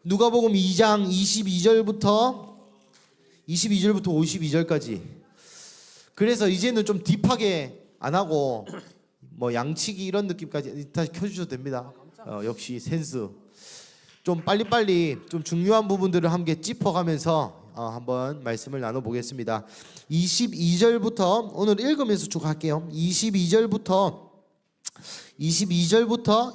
누가복음 2장 22절부터 52절까지. 그래서 이제는 좀 딥하게 안 하고 뭐 양치기 이런 느낌까지 다시 켜주셔도 됩니다. 역시 센스. 좀 빨리빨리 좀 중요한 부분들을 함께 짚어가면서 한번 말씀을 나눠보겠습니다. 22절부터 오늘 읽으면서 쭉 할게요. 22절부터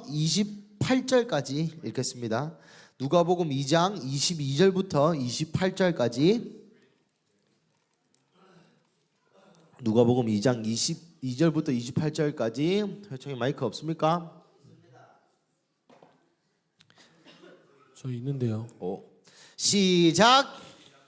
28절까지 읽겠습니다. 누가복음 2장 22절부터 28절까지. 누가복음 2장 22절부터 28절까지. 회청에 마이크 없습니까? 저 있는데요. 시작.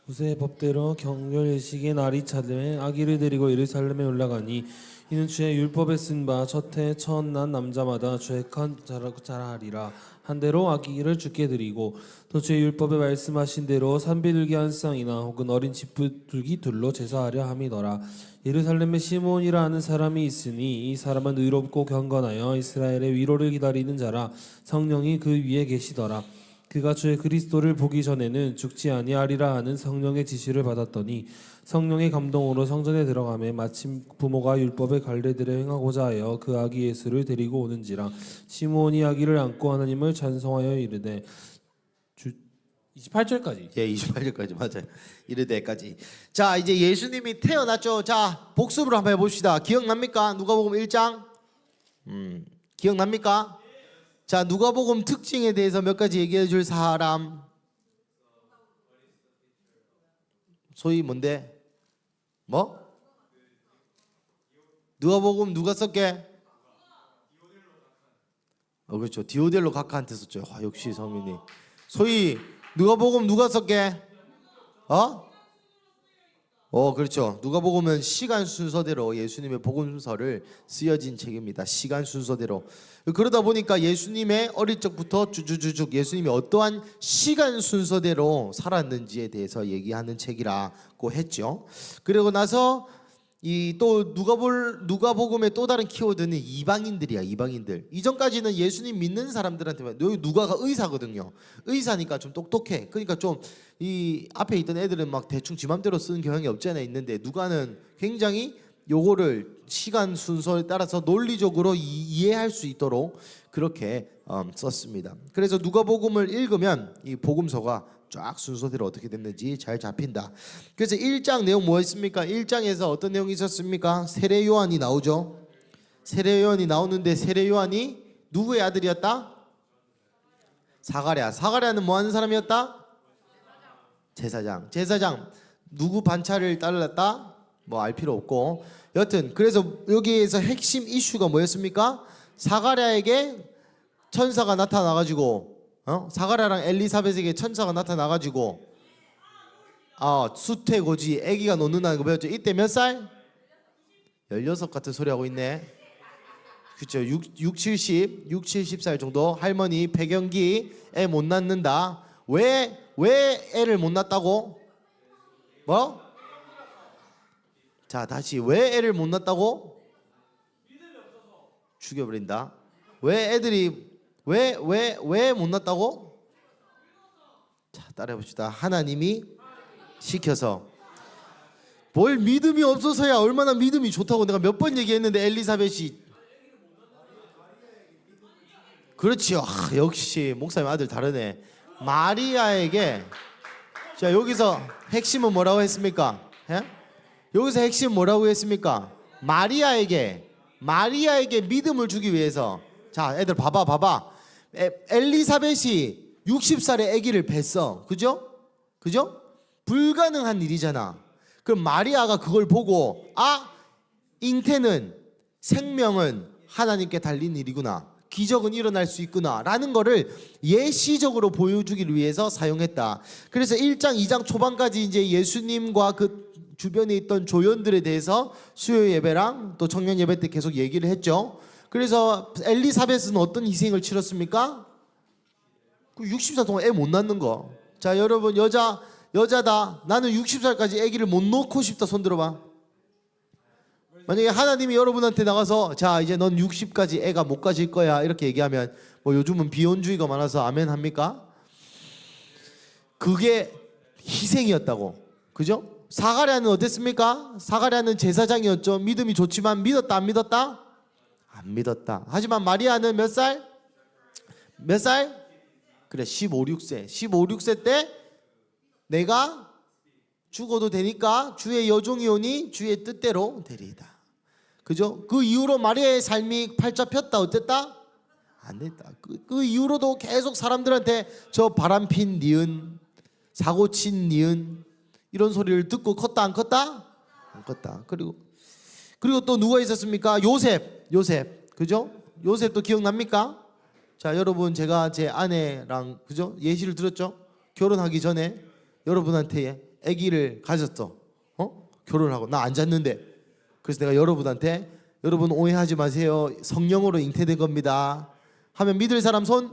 모세의 법대로 경멸일식의 날이 차됨에 아기를 데리고 예루살렘에 올라가니 이는 주의 율법에 쓴 바 첫해 첫 난 남자마다 죄악한 자라 하리라. 한 대로 아기를 주께 드리고 또 주의 율법에 말씀하신 대로 산비둘기 한 쌍이나 혹은 어린 집비둘기 둘로 제사하려 함이더라. 예루살렘에 시몬이라 하는 사람이 있으니 이 사람은 의롭고 경건하여 이스라엘의 위로를 기다리는 자라. 성령이 그 위에 계시더라. 그가 주의 그리스도를 보기 전에는 죽지 아니하리라 하는 성령의 지시를 받았더니 성령의 감동으로 성전에 들어가매 마침 부모가 율법의 관례들에 행하고자 하여 그 아기 예수를 데리고 오는지라. 시몬이 아기를 안고 하나님을 찬송하여 이르되 28절까지. 예, 28절까지 맞아요. 이르되까지. 자, 이제 예수님이 태어났죠. 자, 복습으로 한번 해봅시다. 기억납니까? 누가복음 1장. 기억납니까? 자, 누가복음 특징에 대해서 몇 가지 얘기해 줄 사람. 소위 뭔데? 뭐? 누가복음 누가 썼게? 그렇죠. 디오델로 각하한테 썼죠. 역시 성민이. 소위 누가복음 누가 썼게? 그렇죠. 누가복음은 시간 순서대로 예수님의 복음서를 쓰여진 책입니다. 시간 순서대로. 그러다 보니까 예수님의 어릴 적부터 쭉쭉쭉 예수님이 어떠한 시간 순서대로 살았는지에 대해서 얘기하는 책이라고 했죠. 그리고 나서 이 또 누가복음의 또 다른 키워드는 이방인들이야. 이방인들. 이전까지는 예수님 믿는 사람들한테만. 여기 누가가 의사거든요. 의사니까 좀 똑똑해. 그러니까 좀 이 앞에 있던 애들은 막 대충 지 맘대로 쓰는 경향이 없지 않아 있는데, 누가는 굉장히 요거를 시간 순서에 따라서 논리적으로 이해할 수 있도록 그렇게 썼습니다. 그래서 누가복음을 읽으면 이 복음서가 쫙 순서대로 어떻게 됐는지 잘 잡힌다. 그래서 1장 내용 뭐였습니까? 1장에서 어떤 내용이 있었습니까? 세례 요한이 나오죠. 세례 요한이 나오는데 세례 요한이 누구의 아들이었다? 사가랴. 사가랴는 뭐 하는 사람이었다? 제사장. 제사장. 누구 반차를 따랐다? 뭐 알 필요 없고. 여튼 그래서 여기에서 핵심 이슈가 뭐였습니까? 사가랴에게 천사가 나타나가지고 사가랴랑 엘리사벳에게 천사가 나타나가지고 수태고지 아기가 놓는다는 거 배웠죠. 이때 몇 살? 16 같은 소리 하고 있네. 그렇죠. 70살 정도. 할머니 폐경기 애 못 낳는다. 왜 애를 못 낳았다고? 뭐? 자, 다시 왜 애를 못 낳았다고? 죽여버린다. 왜 애들이 왜 못 낳았다고? 자, 따라해 봅시다. 하나님이 시켜서. 뭘 믿음이 없어서야. 얼마나 믿음이 좋다고 내가 몇 번 얘기했는데. 엘리사벳이. 그렇지요. 역시 목사님 아들 다르네. 마리아에게. 자, 여기서 핵심은 뭐라고 했습니까? 여기서 핵심은 뭐라고 했습니까? 마리아에게 믿음을 주기 위해서. 자, 애들 봐봐. 엘리사벳이 60살에 아기를 뱄어. 그죠? 불가능한 일이잖아. 그럼 마리아가 그걸 보고 잉태는, 생명은 하나님께 달린 일이구나. 기적은 일어날 수 있구나 라는 거를 예시적으로 보여주기를 위해서 사용했다. 그래서 1장 2장 초반까지 이제 예수님과 그 주변에 있던 조연들에 대해서 수요 예배랑 또 청년 예배 때 계속 얘기를 했죠. 그래서 엘리사벳은 어떤 희생을 치렀습니까? 60살 동안 애 못 낳는 거. 자, 여러분 여자다. 나는 60살까지 아기를 못 놓고 싶다. 손 들어봐. 만약에 하나님이 여러분한테 나가서 자, 이제 넌 60까지 애가 못 가질 거야 이렇게 얘기하면 뭐 요즘은 비혼주의가 많아서 아멘 합니까? 그게 희생이었다고. 그죠? 사가랴는 어땠습니까? 사가랴는 제사장이었죠. 믿음이 좋지만 믿었다 안 믿었다? 안 믿었다. 하지만 마리아는 몇 살? 몇 살? 그래 15, 16세. 15, 16세 때 내가 죽어도 되니까 주의 여종이 오니 주의 뜻대로 되리이다. 그죠? 그 이후로 마리아의 삶이 팔자 폈다 어땠다? 안 됐다. 그 이후로도 계속 사람들한테 저 바람핀 니은, 사고친 니은 이런 소리를 듣고 컸다 안 컸다? 안 컸다. 그리고 또 누가 있었습니까? 요셉. 그죠? 요셉도 기억납니까? 자, 여러분 제가 제 아내랑 그죠? 예시를 들었죠? 결혼하기 전에 여러분한테 아기를 가졌어. 결혼하고 나 안 잤는데. 그래서 내가 여러분한테 여러분 오해하지 마세요. 성령으로 잉태된 겁니다. 하면 믿을 사람 손?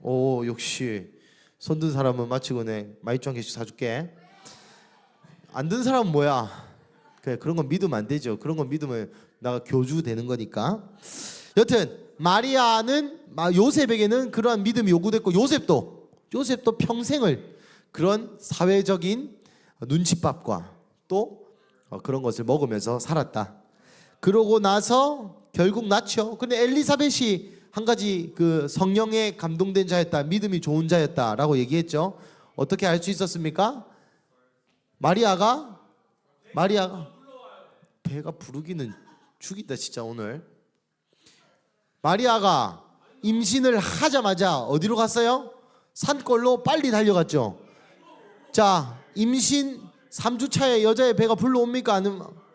오, 역시 손 든 사람은 마치고네 마이쮸 한 개씩 사줄게. 안 든 사람은 뭐야? 그래, 그런 건 믿으면 안 되죠. 그런 건 믿으면 나가 교주 되는 거니까. 여튼 마리아는 요셉에게는 그러한 믿음이 요구됐고 요셉도 평생을 그런 사회적인 눈칫밥과 또 그런 것을 먹으면서 살았다. 그러고 나서 결국 낳죠. 근데 엘리사벳이 한 가지 그 성령에 감동된 자였다, 믿음이 좋은 자였다라고 얘기했죠. 어떻게 알 수 있었습니까? 마리아가 배가 부르기는 죽이다 진짜 오늘. 마리아가 임신을 하자마자 어디로 갔어요? 산골로 빨리 달려갔죠. 자, 임신 3주 차에 여자의 배가 불러옵니까?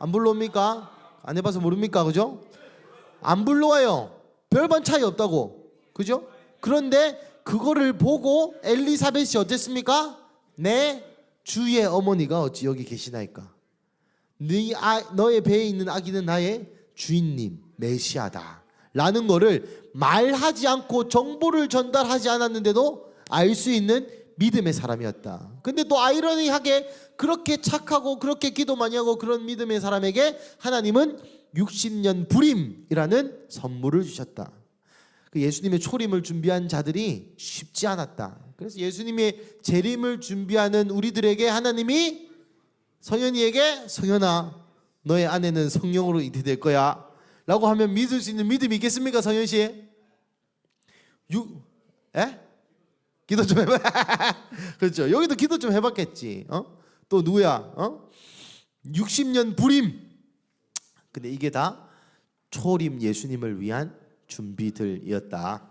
안 불러옵니까? 안 해봐서 모릅니까? 그죠? 안 불러와요. 별반 차이 없다고. 그죠? 그런데 그거를 보고 엘리사벳이 어땠습니까? 내 주의 어머니가 어찌 여기 계시나이까? 너의 배에 있는 아기는 나의 주인님 메시아다 라는 거를 말하지 않고 정보를 전달하지 않았는데도 알 수 있는 믿음의 사람이었다. 근데 또 아이러니하게 그렇게 착하고 그렇게 기도 많이 하고 그런 믿음의 사람에게 하나님은 60년 불임이라는 선물을 주셨다. 그 예수님의 초림을 준비한 자들이 쉽지 않았다. 그래서 예수님의 재림을 준비하는 우리들에게 하나님이 성현이에게 성현아 너의 아내는 성령으로 잉태될 거야 라고 하면 믿을 수 있는 믿음이 있겠습니까? 성현씨? 기도 좀 해봐. 그렇죠. 여기도 기도 좀 해봤겠지. 또 누구야? 60년 불임. 근데 이게 다 초림 예수님을 위한 준비들이었다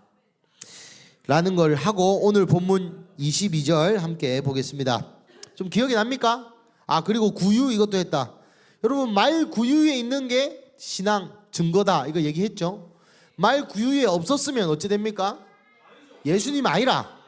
라는 걸 하고 오늘 본문 22절 함께 보겠습니다. 좀 기억이 납니까? 그리고 구유 이것도 했다. 여러분 말 구유에 있는 게 신앙 증거다 이거 얘기했죠. 말 구유에 없었으면 어찌 됩니까? 예수님 아니라.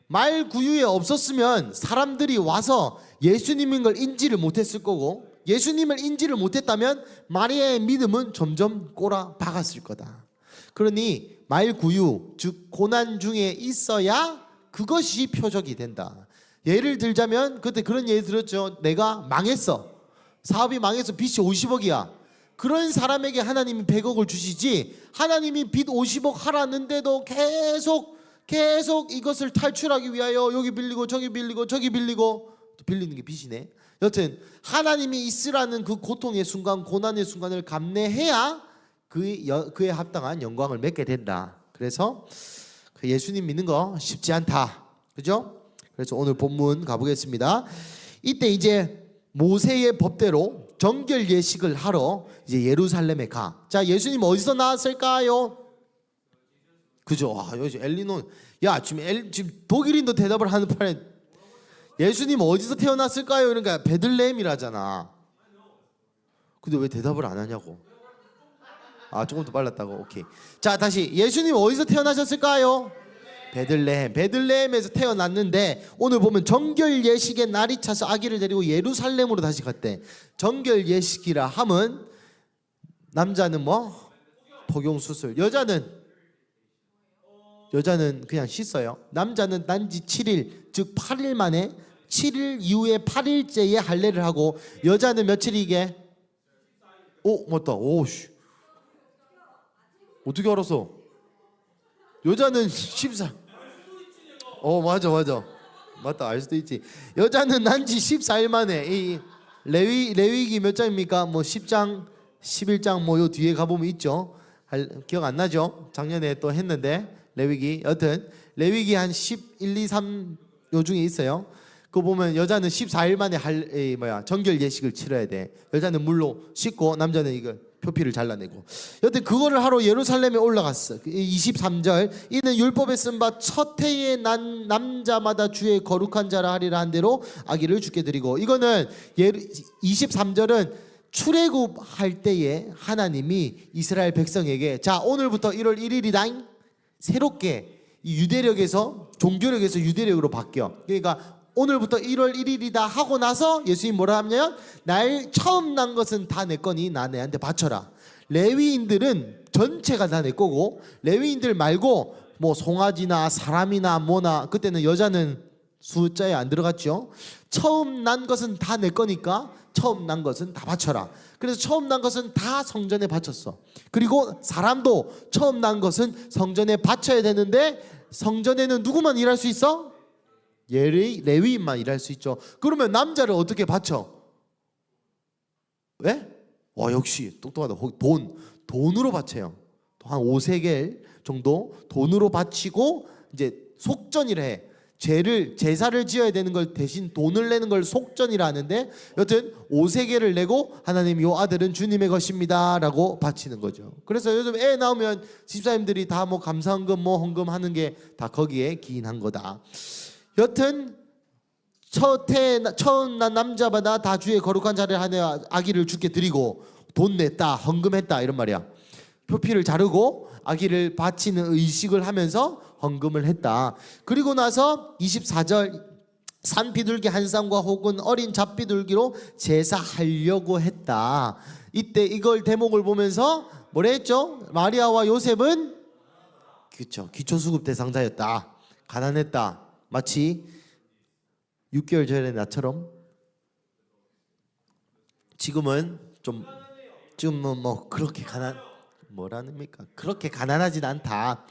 말 구유에 없었으면 사람들이 와서 예수님인 걸 인지를 못했을 거고 예수님을 인지를 못했다면 마리아의 믿음은 점점 꼬라 박았을 거다. 그러니 말 구유 즉 고난 중에 있어야 그것이 표적이 된다. 예를 들자면 그때 그런 예를 들었죠. 내가 망했어. 사업이 망해서 빚이 50억이야. 그런 사람에게 하나님이 100억을 주시지 하나님이 빚 50억 하라는데도 계속 이것을 탈출하기 위하여 여기 빌리고 저기 빌리고 저기 빌리고 또 빌리는 게 빚이네. 여튼 하나님이 있으라는 그 고통의 순간 고난의 순간을 감내해야 그에 합당한 영광을 맺게 된다. 그래서 그 예수님 믿는 거 쉽지 않다. 그죠? 그래서 오늘 본문 가보겠습니다. 이때 이제 모세의 법대로 정결 예식을 하러 이제 예루살렘에 가. 자, 예수님 어디서 나왔을까요? 그죠? 여기 엘리노 지금 독일인도 대답을 하는 판에 예수님 어디서 태어났을까요? 그러니까 베들레헴이라잖아. 근데 왜 대답을 안 하냐고. 조금 더 빨랐다고. 오케이. 자, 다시 예수님 어디서 태어나셨을까요? 베들레헴에서 태어났는데 오늘 보면 정결 예식의 날이 차서 아기를 데리고 예루살렘으로 다시 갔대. 정결 예식이라 함은 남자는 뭐 복용 수술, 여자는 그냥 씻어요. 남자는 단지 7일 즉 8일 만에 7일 이후에 8일째에 할례를 하고 여자는 며칠이게? 맞다. 오씨. 어떻게 알았어? 여자는 14. 맞아. 맞다, 알 수도 있지. 여자는 난 지 14일 만에. 이 레위기 몇 장입니까? 뭐 10장, 11장 뭐 요 뒤에 가보면 있죠. 기억 안 나죠? 작년에 또 했는데 레위기. 여튼 레위기 한 11, 2, 3 요 중에 있어요. 그거 보면 여자는 14일 만에 정결 예식을 치러야 돼. 여자는 물로 씻고 남자는 이거 표피를 잘라내고. 여튼 그거를 하러 예루살렘에 올라갔어. 23절 이는 율법에 쓴 바 첫 해에 난 남자마다 주의 거룩한 자라 하리라 한 대로 아기를 주께 드리고. 이거는 23절은 출애굽할 때에 하나님이 이스라엘 백성에게 자 오늘부터 1월 1일이다 새롭게 이 유대력에서 종교력에서 유대력으로 바뀌어. 그러니까 오늘부터 1월 1일이다 하고 나서 예수님 뭐라 하냐면 날 처음 난 것은 다 내 거니 나 내한테 바쳐라. 레위인들은 전체가 다 내 거고 레위인들 말고 뭐 송아지나 사람이나 뭐나 그때는 여자는 숫자에 안 들어갔죠. 처음 난 것은 다 내 거니까 처음 난 것은 다 바쳐라. 그래서 처음 난 것은 다 성전에 바쳤어. 그리고 사람도 처음 난 것은 성전에 바쳐야 되는데 성전에는 누구만 일할 수 있어? 레위인만 일할 수 있죠. 그러면 남자를 어떻게 바쳐? 왜? 와 역시 똑똑하다. 돈으로 바쳐요. 한 5세겔 정도 돈으로 바치고 이제 속전이라 해. 제사를 지어야 되는 걸 대신 돈을 내는 걸 속전이라 하는데 여튼 5세겔을 내고 하나님 요 아들은 주님의 것입니다 라고 바치는 거죠. 그래서 요즘 애 나오면 집사님들이 다 뭐 감사헌금 뭐 헌금 하는 게 다 거기에 기인한 거다. 여튼 처음 난 남자마다 다 주의 거룩한 자를 하여 아기를 주께 드리고 돈 냈다 헌금했다 이런 말이야. 표피를 자르고 아기를 바치는 의식을 하면서 헌금을 했다. 그리고 나서 24절 산 비둘기 한 쌍과 혹은 어린 잡비둘기로 제사하려고 했다. 이때 이걸 대목을 보면서 뭐라 했죠? 마리아와 요셉은 그렇죠. 기초수급 대상자였다. 가난했다. 마치 6개월 전에 나처럼 지금은 뭐 그렇게 뭐라닙니까? 그렇게 가난하진 않다.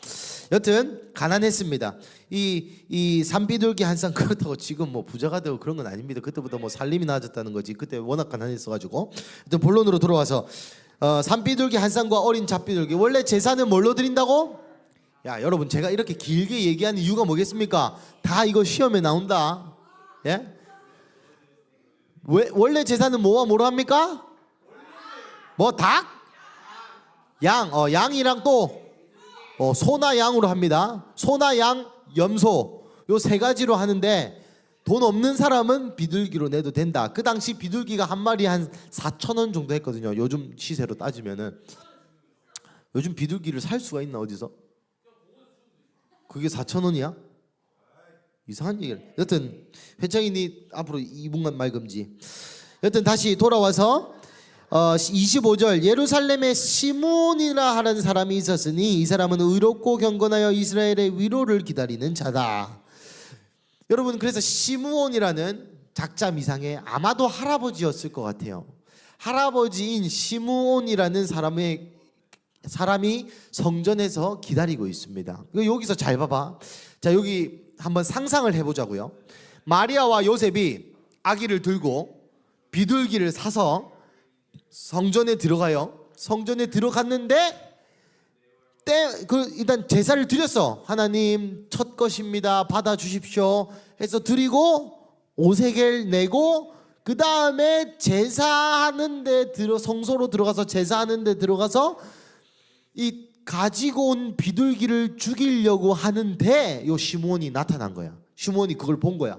여튼 가난했습니다. 이 산비둘기 한 쌍 그렇다고 지금 뭐 부자가 되고 그런 건 아닙니다. 그때부터 뭐 살림이 나아졌다는 거지. 그때 워낙 가난했어가지고. 여튼 본론으로 들어와서 산비둘기 한 쌍과 어린 잡비둘기. 원래 제사는 뭘로 드린다고? 야 여러분 제가 이렇게 길게 얘기하는 이유가 뭐겠습니까? 다 이거 시험에 나온다. 예? 원래 제사는 뭐와 뭐로 합니까? 뭐 닭? 양, 양이랑 또 소나 양으로 합니다. 소나 양, 염소 요 세 가지로 하는데 돈 없는 사람은 비둘기로 내도 된다. 그 당시 비둘기가 한 마리 한 4,000원 정도 했거든요. 요즘 시세로 따지면은. 요즘 비둘기를 살 수가 있나 어디서? 그게 4,000원이야? 이상한 얘기를. 여튼 회장님이 앞으로 2분간 말 금지. 여튼 다시 돌아와서 25절 예루살렘에 시므온이라 하는 사람이 있었으니 이 사람은 의롭고 경건하여 이스라엘의 위로를 기다리는 자다. 여러분 그래서 시므온이라는 작자 미상에 아마도 할아버지였을 것 같아요. 할아버지인 시므온이라는 사람이 성전에서 기다리고 있습니다. 여기서 잘 봐봐. 자 여기 한번 상상을 해보자고요. 마리아와 요셉이 아기를 들고 비둘기를 사서 성전에 들어가요. 성전에 들어갔는데 일단 제사를 드렸어. 하나님 첫 것입니다. 받아주십시오 해서 드리고 5세겔 내고 그 다음에 제사하는데 성소로 들어가서 제사하는데 들어가서 이 가지고 온 비둘기를 죽이려고 하는데 요 시므온이 나타난 거야. 시므온이 그걸 본 거야.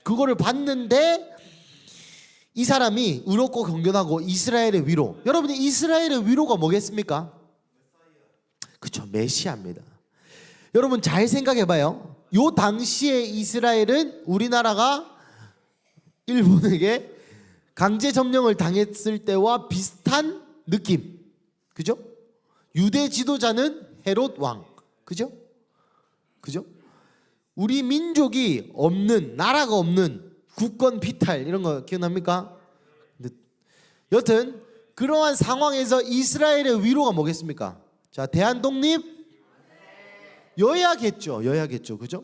그거를 봤는데 이 사람이 의롭고 경건하고 이스라엘의 위로. 여러분이 이스라엘의 위로가 뭐겠습니까? 그렇죠. 메시아입니다. 여러분 잘 생각해봐요. 요 당시에 이스라엘은 우리나라가 일본에게 강제 점령을 당했을 때와 비슷한 느낌. 그죠? 유대 지도자는 헤롯 왕. 그죠? 우리 민족이 없는, 나라가 없는 국권 피탈 이런 거 기억납니까? 여튼 그러한 상황에서 이스라엘의 위로가 뭐겠습니까? 자, 대한 독립 여야겠죠. 그죠?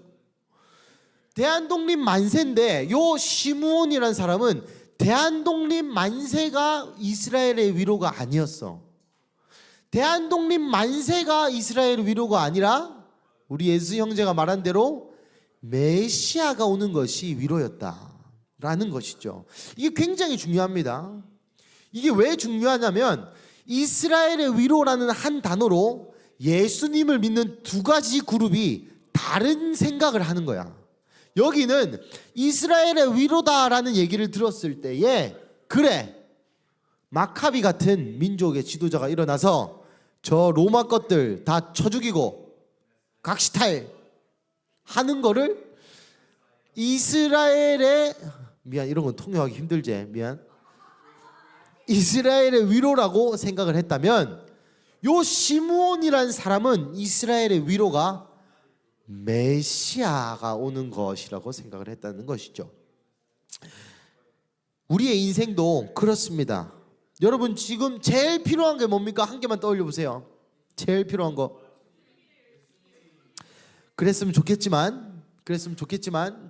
대한독립 만세인데 요 시므온이라는 사람은 대한독립 만세가 이스라엘의 위로가 아니었어. 대한독립 만세가 이스라엘의 위로가 아니라 우리 예수 형제가 말한 대로 메시아가 오는 것이 위로였다라는 것이죠. 이게 굉장히 중요합니다. 이게 왜 중요하냐면 이스라엘의 위로라는 한 단어로 예수님을 믿는 두 가지 그룹이 다른 생각을 하는 거야. 여기는 이스라엘의 위로다라는 얘기를 들었을 때에 그래, 마카비 같은 민족의 지도자가 일어나서 저 로마 것들 다 쳐 죽이고 각시탈 하는 거를 이스라엘의 미안 이런 건 통역하기 힘들지 미안 이스라엘의 위로라고 생각을 했다면 요 시므온이라는 사람은 이스라엘의 위로가 메시아가 오는 것이라고 생각을 했다는 것이죠. 우리의 인생도 그렇습니다. 여러분 지금 제일 필요한 게 뭡니까? 한 개만 떠올려 보세요. 제일 필요한 거. 그랬으면 좋겠지만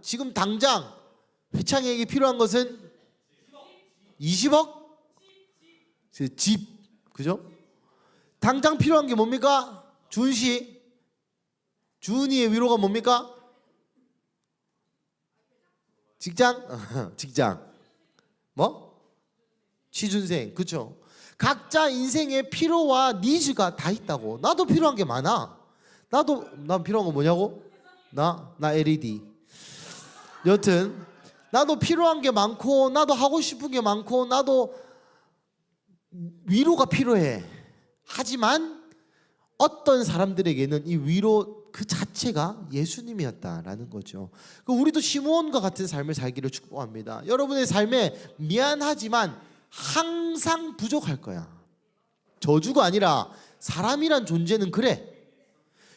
지금 당장 회창이에게 필요한 것은 20억? 집, 그죠? 당장 필요한 게 뭡니까? 준씨, 준이의 위로가 뭡니까? 직장? 직장. 뭐? 취준생, 그쵸? 각자 인생의 필요와 니즈가 다 있다고. 나도 필요한 게 많아. 난 필요한 거 뭐냐고? 나 LED. 여튼 나도 필요한 게 많고 나도 하고 싶은 게 많고 나도 위로가 필요해. 하지만 어떤 사람들에게는 이 위로 그 자체가 예수님이었다라는 거죠. 우리도 시므온과 같은 삶을 살기를 축복합니다. 여러분의 삶에 미안하지만 항상 부족할 거야. 저주가 아니라 사람이란 존재는 그래.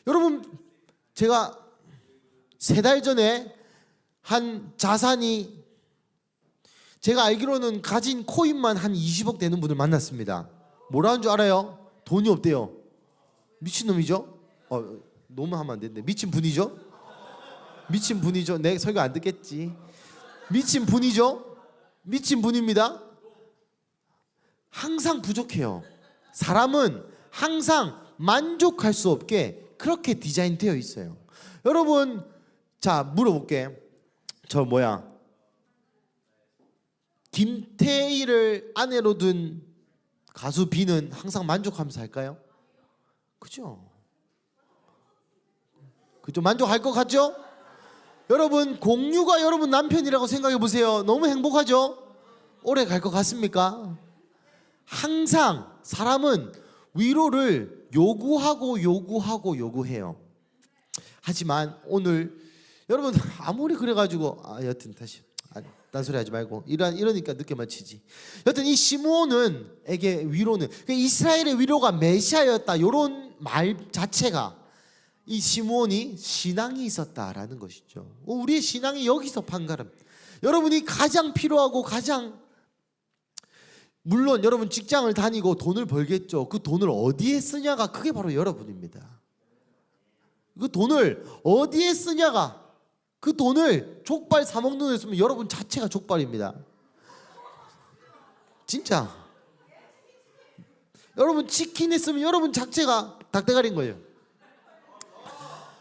여러분 제가 3달 전에 한 자산이 제가 알기로는 가진 코인만 한 20억 되는 분을 만났습니다. 뭐라는 줄 알아요? 돈이 없대요. 미친놈이죠? 너무 하면 안 되는데 미친 분이죠? 미친 분이죠. 내 설교 안 듣겠지. 미친 분이죠? 미친 분입니다. 항상 부족해요. 사람은 항상 만족할 수 없게 그렇게 디자인되어 있어요. 여러분 자 물어볼게. 저 김태희를 아내로 둔 가수 비는 항상 만족하면서 할까요? 그죠? 그죠? 만족할 것 같죠? 여러분 공유가 여러분 남편이라고 생각해 보세요. 너무 행복하죠? 오래 갈 것 같습니까? 항상 사람은 위로를 요구해요. 하지만 오늘 여러분 아무리 그래가지고 여튼 다시 딴소리 하지 말고 이러니까 늦게 마치지. 여튼 이 시므온에게 위로는 이스라엘의 위로가 메시아였다 이런 말 자체가 이 시므온이 신앙이 있었다라는 것이죠. 우리의 신앙이 여기서 판가름. 여러분이 가장 필요하고 가장 물론 여러분 직장을 다니고 돈을 벌겠죠. 그 돈을 어디에 쓰냐가 그게 바로 여러분입니다. 그 돈을 어디에 쓰냐가 그 돈을 족발 사 먹는 데 쓰면 여러분 자체가 족발입니다. 진짜. 여러분 치킨에 쓰면 여러분 자체가 닭대가리인 거예요.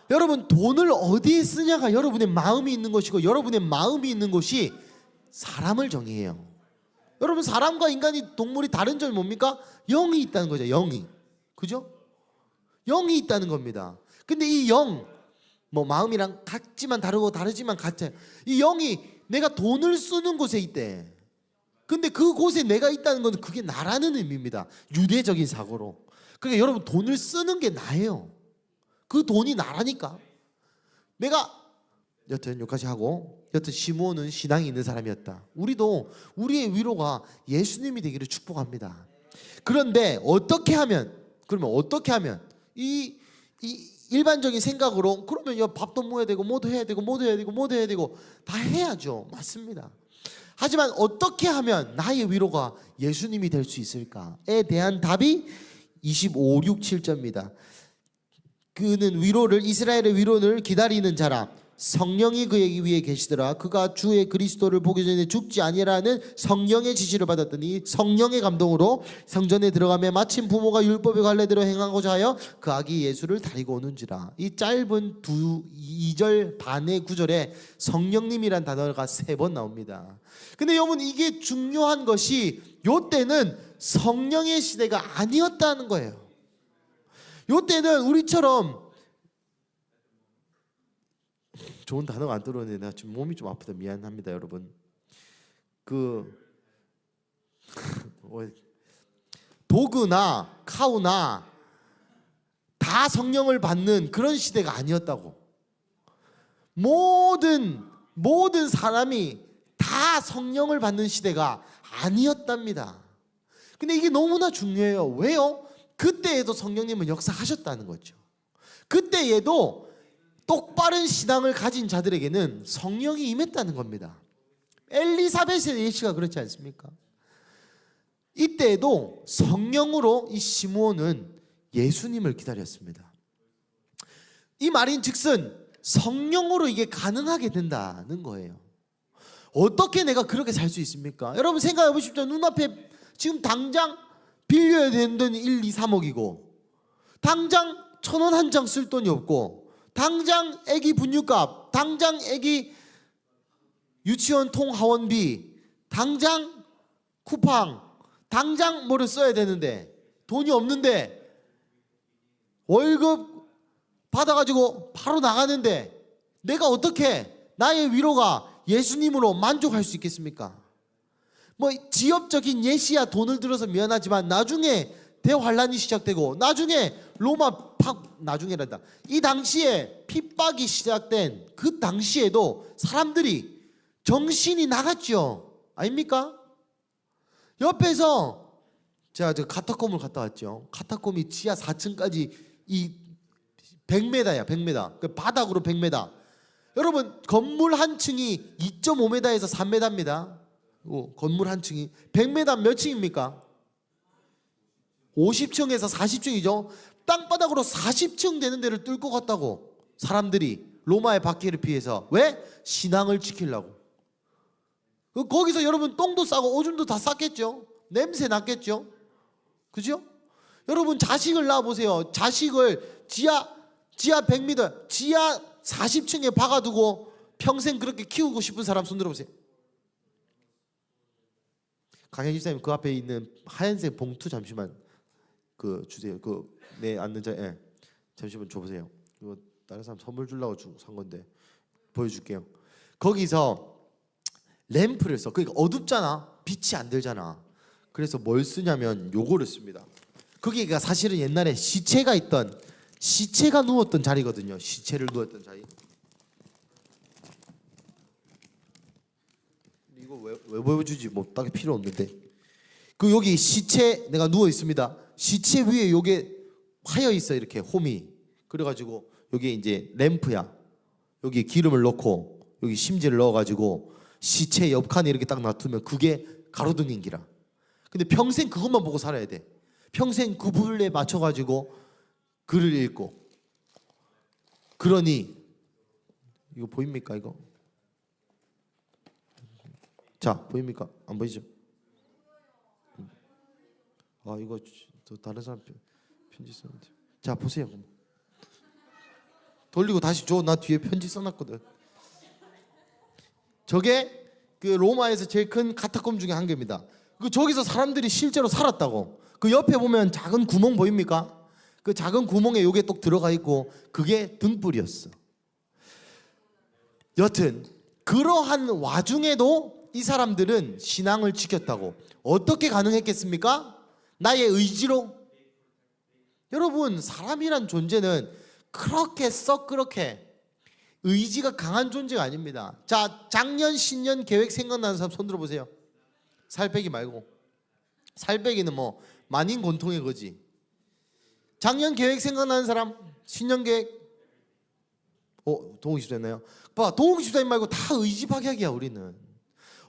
여러분 돈을 어디에 쓰냐가 여러분의 마음이 있는 것이고 여러분의 마음이 있는 곳이 사람을 정의해요. 여러분 사람과 인간이 동물이 다른 점이 뭡니까? 영이 있다는 거죠. 영이. 그죠? 영이 있다는 겁니다. 근데 이 영 마음이랑 같지만 다르고 다르지만 같아요. 이 영이 내가 돈을 쓰는 곳에 있대. 근데 그곳에 내가 있다는 건 그게 나라는 의미입니다. 유대적인 사고로. 그러니까 여러분 돈을 쓰는 게 나예요. 그 돈이 나라니까. 내가 여튼 여기까지 하고 여튼 시므온은 신앙이 있는 사람이었다. 우리도 우리의 위로가 예수님이 되기를 축복합니다. 그런데 어떻게 하면 이 일반적인 생각으로 그러면 밥도 모아야 되고 뭐도 해야 되고 다 해야죠. 맞습니다. 하지만 어떻게 하면 나의 위로가 예수님이 될 수 있을까에 대한 답이 25, 6, 7절입니다. 그는 이스라엘의 위로를 기다리는 자라. 성령이 그에게 위에 계시더라. 그가 주의 그리스도를 보기 전에 죽지 아니라는 성령의 지시를 받았더니 성령의 감동으로 성전에 들어가며 마침 부모가 율법의 관례대로 행하고자 하여 그 아기 예수를 데리고 오는지라. 이 짧은 2절 반의 구절에 성령님이란 단어가 3번 나옵니다. 근데 여러분, 이게 중요한 것이 요때는 성령의 시대가 아니었다는 거예요. 요때는 우리처럼, 좋은 단어가 안 들어오네. 나 지금 몸이 좀 아프다. 미안합니다, 여러분. 도그나 카우나 다 성령을 받는 그런 시대가 아니었다고. 모든 사람이 다 성령을 받는 시대가 아니었답니다. 근데 이게 너무나 중요해요. 왜요? 그때에도 성령님은 역사하셨다는 거죠. 그때에도 똑바른 신앙을 가진 자들에게는 성령이 임했다는 겁니다. 엘리사벳의 예시가 그렇지 않습니까? 이때에도 성령으로 이 시므온은 예수님을 기다렸습니다. 이 말인즉슨 성령으로 이게 가능하게 된다는 거예요. 어떻게 내가 그렇게 살 수 있습니까? 여러분 생각해 보십시오. 눈앞에 지금 당장 빌려야 되는 돈이 1, 2, 3억이고 당장 1,000원 한 장 쓸 돈이 없고 당장 애기 분유값, 당장 애기 유치원 통하원비, 당장 쿠팡, 당장 뭐를 써야 되는데 돈이 없는데 월급 받아가지고 바로 나가는데 내가 어떻게 나의 위로가 예수님으로 만족할 수 있겠습니까? 뭐 지엽적인 예시야 돈을 들어서 미안하지만 나중에 대환란이 시작되고 나중에 나중에란다. 이 당시에 핍박이 시작된 그 당시에도 사람들이 정신이 나갔죠. 아닙니까? 옆에서 제가 카타콤을 갔다 왔죠. 카타콤이 지하 4층까지 이 100m야, 100m. 그 바닥으로 100m. 여러분 건물 한 층이 2.5m에서 3m입니다. 건물 한 층이 100m 몇 층입니까? 50층에서 40층이죠. 땅바닥으로 40층 되는 데를 뚫고 갔다고. 사람들이 로마의 박해를 피해서. 왜? 신앙을 지키려고. 거기서 여러분 똥도 싸고 오줌도 다 쌌겠죠. 냄새 났겠죠. 그죠? 여러분 자식을 낳아보세요. 자식을 지하 100m, 지하 40층에 박아두고 평생 그렇게 키우고 싶은 사람 손 들어보세요. 강현 집사님 그 앞에 있는 하얀색 봉투 잠시만 주세요. 내 앉는 자에 잠시만 줘보세요. 이거 다른 사람 선물 주려고 산 건데 보여줄게요. 거기서 램프를 써. 그러니까 어둡잖아. 빛이 안 들잖아. 그래서 뭘 쓰냐면 요거를 씁니다. 거기가 사실은 옛날에 시체가 누웠던 자리거든요. 시체를 누웠던 자리. 이거 왜 보여주지? 뭐 딱히 필요 없는데. 여기 시체 내가 누워 있습니다. 시체 위에 요게 화여 있어. 이렇게 홈이. 그래가지고 여기 이제 램프야. 여기 기름을 넣고 여기 심지를 넣어가지고 시체 옆칸에 이렇게 딱 놔두면 그게 가로등인기라. 근데 평생 그것만 보고 살아야 돼. 평생 그 불에 맞춰가지고 글을 읽고. 그러니 이거 보입니까 이거? 자 보입니까? 안 보이죠? 아 이거 또 다른 사람 편지 썼는데. 자 보세요. 돌리고 다시 줘. 나 뒤에 편지 써놨거든. 저게 그 로마에서 제일 큰 카타콤 중에 한 개입니다. 저기서 사람들이 실제로 살았다고. 그 옆에 보면 작은 구멍 보입니까? 그 작은 구멍에 요게 똑 들어가 있고 그게 등불이었어. 여튼 그러한 와중에도 이 사람들은 신앙을 지켰다고. 어떻게 가능했겠습니까? 나의 의지로. 여러분 사람이란 존재는 그렇게 의지가 강한 존재가 아닙니다. 자, 작년 신년 계획 생각나는 사람 손 들어보세요. 살 빼기 말고. 살 빼기는 뭐 만인곤통의 거지. 작년 계획 생각나는 사람? 신년 계획? 동욱 집사님나요? 봐, 동욱 집사님 말고 다 의지박약이야 우리는.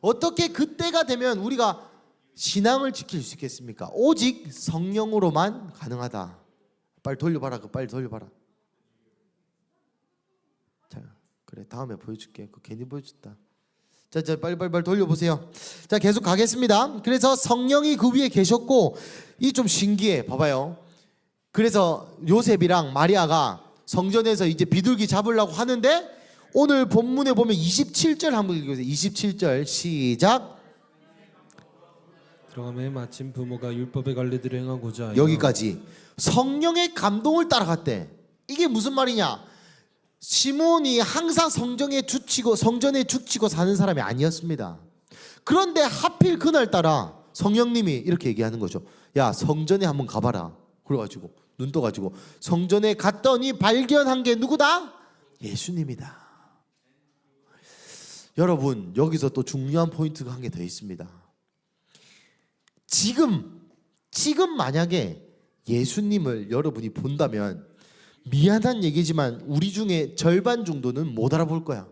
어떻게 그때가 되면 우리가 신앙을 지킬 수 있겠습니까? 오직 성령으로만 가능하다. 빨리 돌려봐라. 빨리 돌려봐라. 자, 그래, 다음에 보여줄게. 그 괜히 보여줬다. 자, 빨리 돌려보세요. 자, 계속 가겠습니다. 그래서 성령이 그 위에 계셨고, 이 좀 신기해. 봐봐요. 그래서 요셉이랑 마리아가 성전에서 이제 비둘기 잡으려고 하는데, 오늘 본문에 보면 27절 한번 읽으세요. 27절 시작. 들어가매 마침 부모가 율법의 관례들을 행하고자 하여 여기까지 성령의 감동을 따라갔대. 이게 무슨 말이냐? 시몬이 항상 성전에 죽치고 사는 사람이 아니었습니다. 그런데 하필 그날따라 성령님이 이렇게 얘기하는 거죠. 야, 성전에 한번 가봐라. 그래가지고 눈 떠가지고 성전에 갔더니 발견한 게 누구다? 예수님이다. 여러분, 여기서 또 중요한 포인트가 한 개 더 있습니다. 지금 만약에 예수님을 여러분이 본다면, 미안한 얘기지만 우리 중에 절반 정도는 못 알아볼 거야.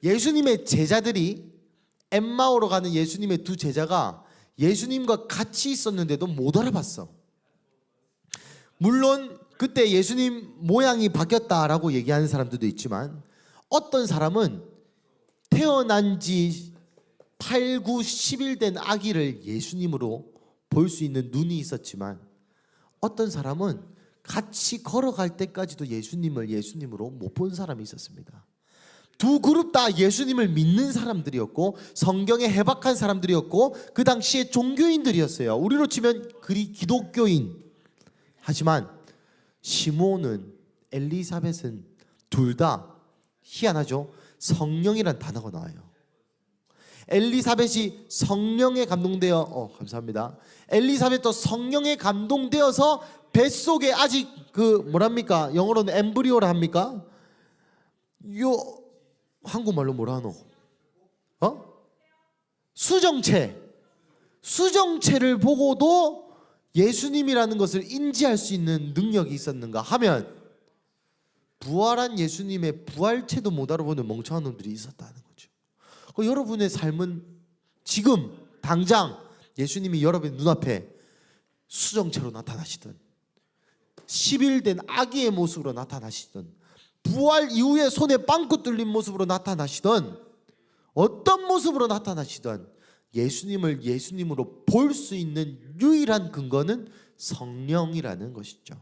예수님의 제자들이, 엠마오로 가는 예수님의 두 제자가 예수님과 같이 있었는데도 못 알아봤어. 물론 그때 예수님 모양이 바뀌었다라고 얘기하는 사람들도 있지만, 어떤 사람은 태어난 지 8, 9, 10일 된 아기를 예수님으로 볼 수 있는 눈이 있었지만, 어떤 사람은 같이 걸어갈 때까지도 예수님을 예수님으로 못 본 사람이 있었습니다. 두 그룹 다 예수님을 믿는 사람들이었고, 성경에 해박한 사람들이었고, 그 당시에 종교인들이었어요. 우리로 치면 기독교인. 하지만 시몬은, 엘리사벳은 둘 다 희한하죠. 성령이란 단어가 나와요. 엘리사벳이 성령에 감동되어, 감사합니다. 엘리사벳도 성령에 감동되어서 뱃속에 아직 뭐랍니까? 영어로는 엠브리오라 합니까? 요 한국말로 뭐라 하노? 수정체를 보고도 예수님이라는 것을 인지할 수 있는 능력이 있었는가 하면, 부활한 예수님의 부활체도 못 알아보는 멍청한 놈들이 있었다는 거죠. 여러분의 삶은 지금 당장 예수님이 여러분의 눈앞에 수정체로 나타나시든, 10일 된 아기의 모습으로 나타나시든, 부활 이후에 손에 빵꾸 뚫린 모습으로 나타나시든, 어떤 모습으로 나타나시든 예수님을 예수님으로 볼 수 있는 유일한 근거는 성령이라는 것이죠.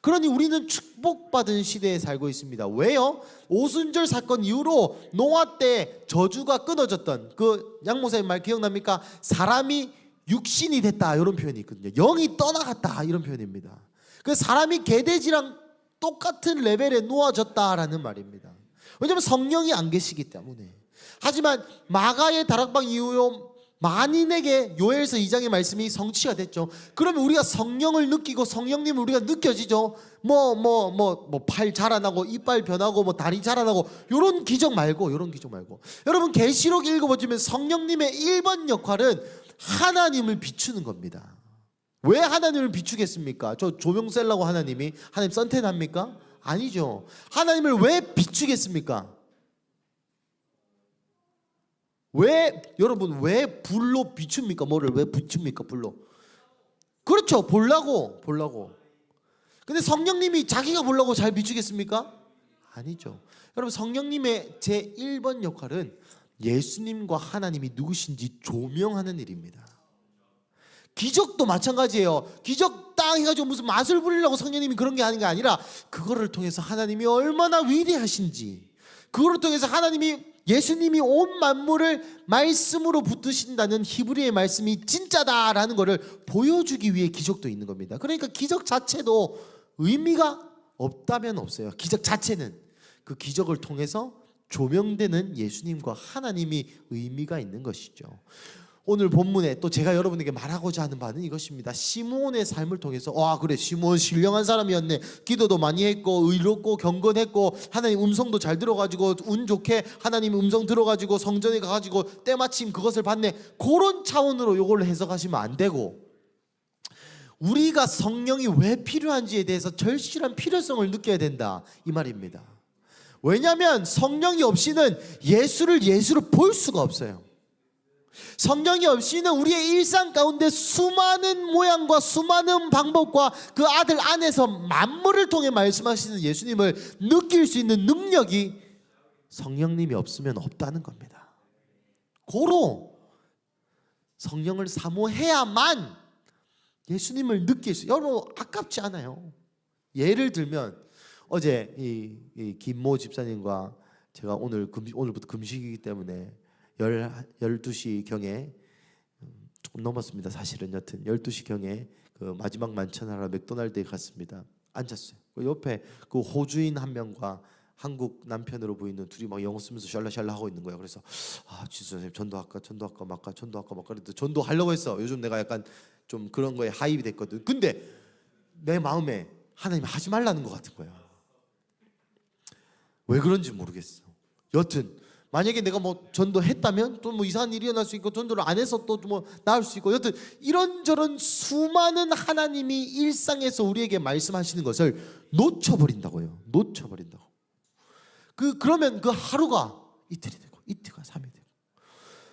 그러니 우리는 축복받은 시대에 살고 있습니다. 왜요? 오순절 사건 이후로 노아 때 저주가 끊어졌던 그 양목사님 말 기억납니까? 사람이 육신이 됐다, 이런 표현이 있거든요. 영이 떠나갔다, 이런 표현입니다. 그 사람이 개돼지랑 똑같은 레벨에 놓아졌다라는 말입니다. 왜냐하면 성령이 안 계시기 때문에. 하지만 마가의 다락방 이후로 만인에게 요엘서 2장의 말씀이 성취가 됐죠. 그러면 우리가 성령을 느끼고 성령님을 우리가 느껴지죠. 팔 자라나고 이빨 변하고 다리 자라나고, 요런 기적 말고. 여러분, 계시록 읽어보시면 성령님의 1번 역할은 하나님을 비추는 겁니다. 왜 하나님을 비추겠습니까? 저 조명 셀라고 하나님 선택합니까? 아니죠. 하나님을 왜 비추겠습니까? 여러분, 왜 불로 비춥니까? 뭐를 왜 비춥니까? 불로. 그렇죠. 보려고. 근데 성령님이 자기가 보려고 잘 비추겠습니까? 아니죠. 여러분, 성령님의 제1번 역할은 예수님과 하나님이 누구신지 조명하는 일입니다. 기적도 마찬가지예요. 기적 땅 해가지고 무슨 맛을 부리려고 성령님이 그런 게 하는 게 아니라, 그거를 통해서 하나님이 얼마나 위대하신지, 그거를 통해서 예수님이 온 만물을 말씀으로 붙드신다는 히브리의 말씀이 진짜다라는 것을 보여주기 위해 기적도 있는 겁니다. 그러니까 기적 자체도 의미가 없다면 없어요. 기적 자체는 그 기적을 통해서 조명되는 예수님과 하나님이 의미가 있는 것이죠. 오늘 본문에 또 제가 여러분에게 말하고자 하는 바는 이것입니다. 시몬의 삶을 통해서, 그래, 시몬 신령한 사람이었네. 기도도 많이 했고 의롭고 경건했고 하나님 음성도 잘 들어가지고 운 좋게 하나님 음성 들어가지고 성전에 가가지고 때마침 그것을 받네. 그런 차원으로 이걸 해석하시면 안 되고, 우리가 성령이 왜 필요한지에 대해서 절실한 필요성을 느껴야 된다, 이 말입니다. 왜냐하면 성령이 없이는 예수를 볼 수가 없어요. 성령이 없이는 우리의 일상 가운데 수많은 모양과 수많은 방법과 그 아들 안에서 만물을 통해 말씀하시는 예수님을 느낄 수 있는 능력이 성령님이 없으면 없다는 겁니다. 고로 성령을 사모해야만 예수님을 느낄 수. 여러분 아깝지 않아요? 예를 들면 어제 이 김모 집사님과 제가 오늘부터 금식이기 때문에 12시경에 조금 넘었습니다. 사실은 여튼 12시경에 그 마지막 만찬하러 맥도날드에 갔습니다. 앉았어요. 그 옆에 그 호주인 한 명과 한국 남편으로 보이는 둘이 막 영어 쓰면서 샬라샬라 하고 있는 거예요. 그래서 지수 선생님 전도할까 그래도 전도하려고 했어. 요즘 내가 약간 좀 그런 거에 하입이 됐거든. 근데 내 마음에 하나님이 하지 말라는 것 같은 거야. 왜 그런지 모르겠어. 여튼 만약에 내가 뭐 전도했다면 또 뭐 이상한 일이 일어날 수 있고, 전도를 안 해서 또 뭐 나을 수 있고, 여튼 이런저런 수많은 하나님이 일상에서 우리에게 말씀하시는 것을 놓쳐버린다고요. 놓쳐버린다고. 그러면 그 하루가 이틀이 되고 이틀가 3일이 되고.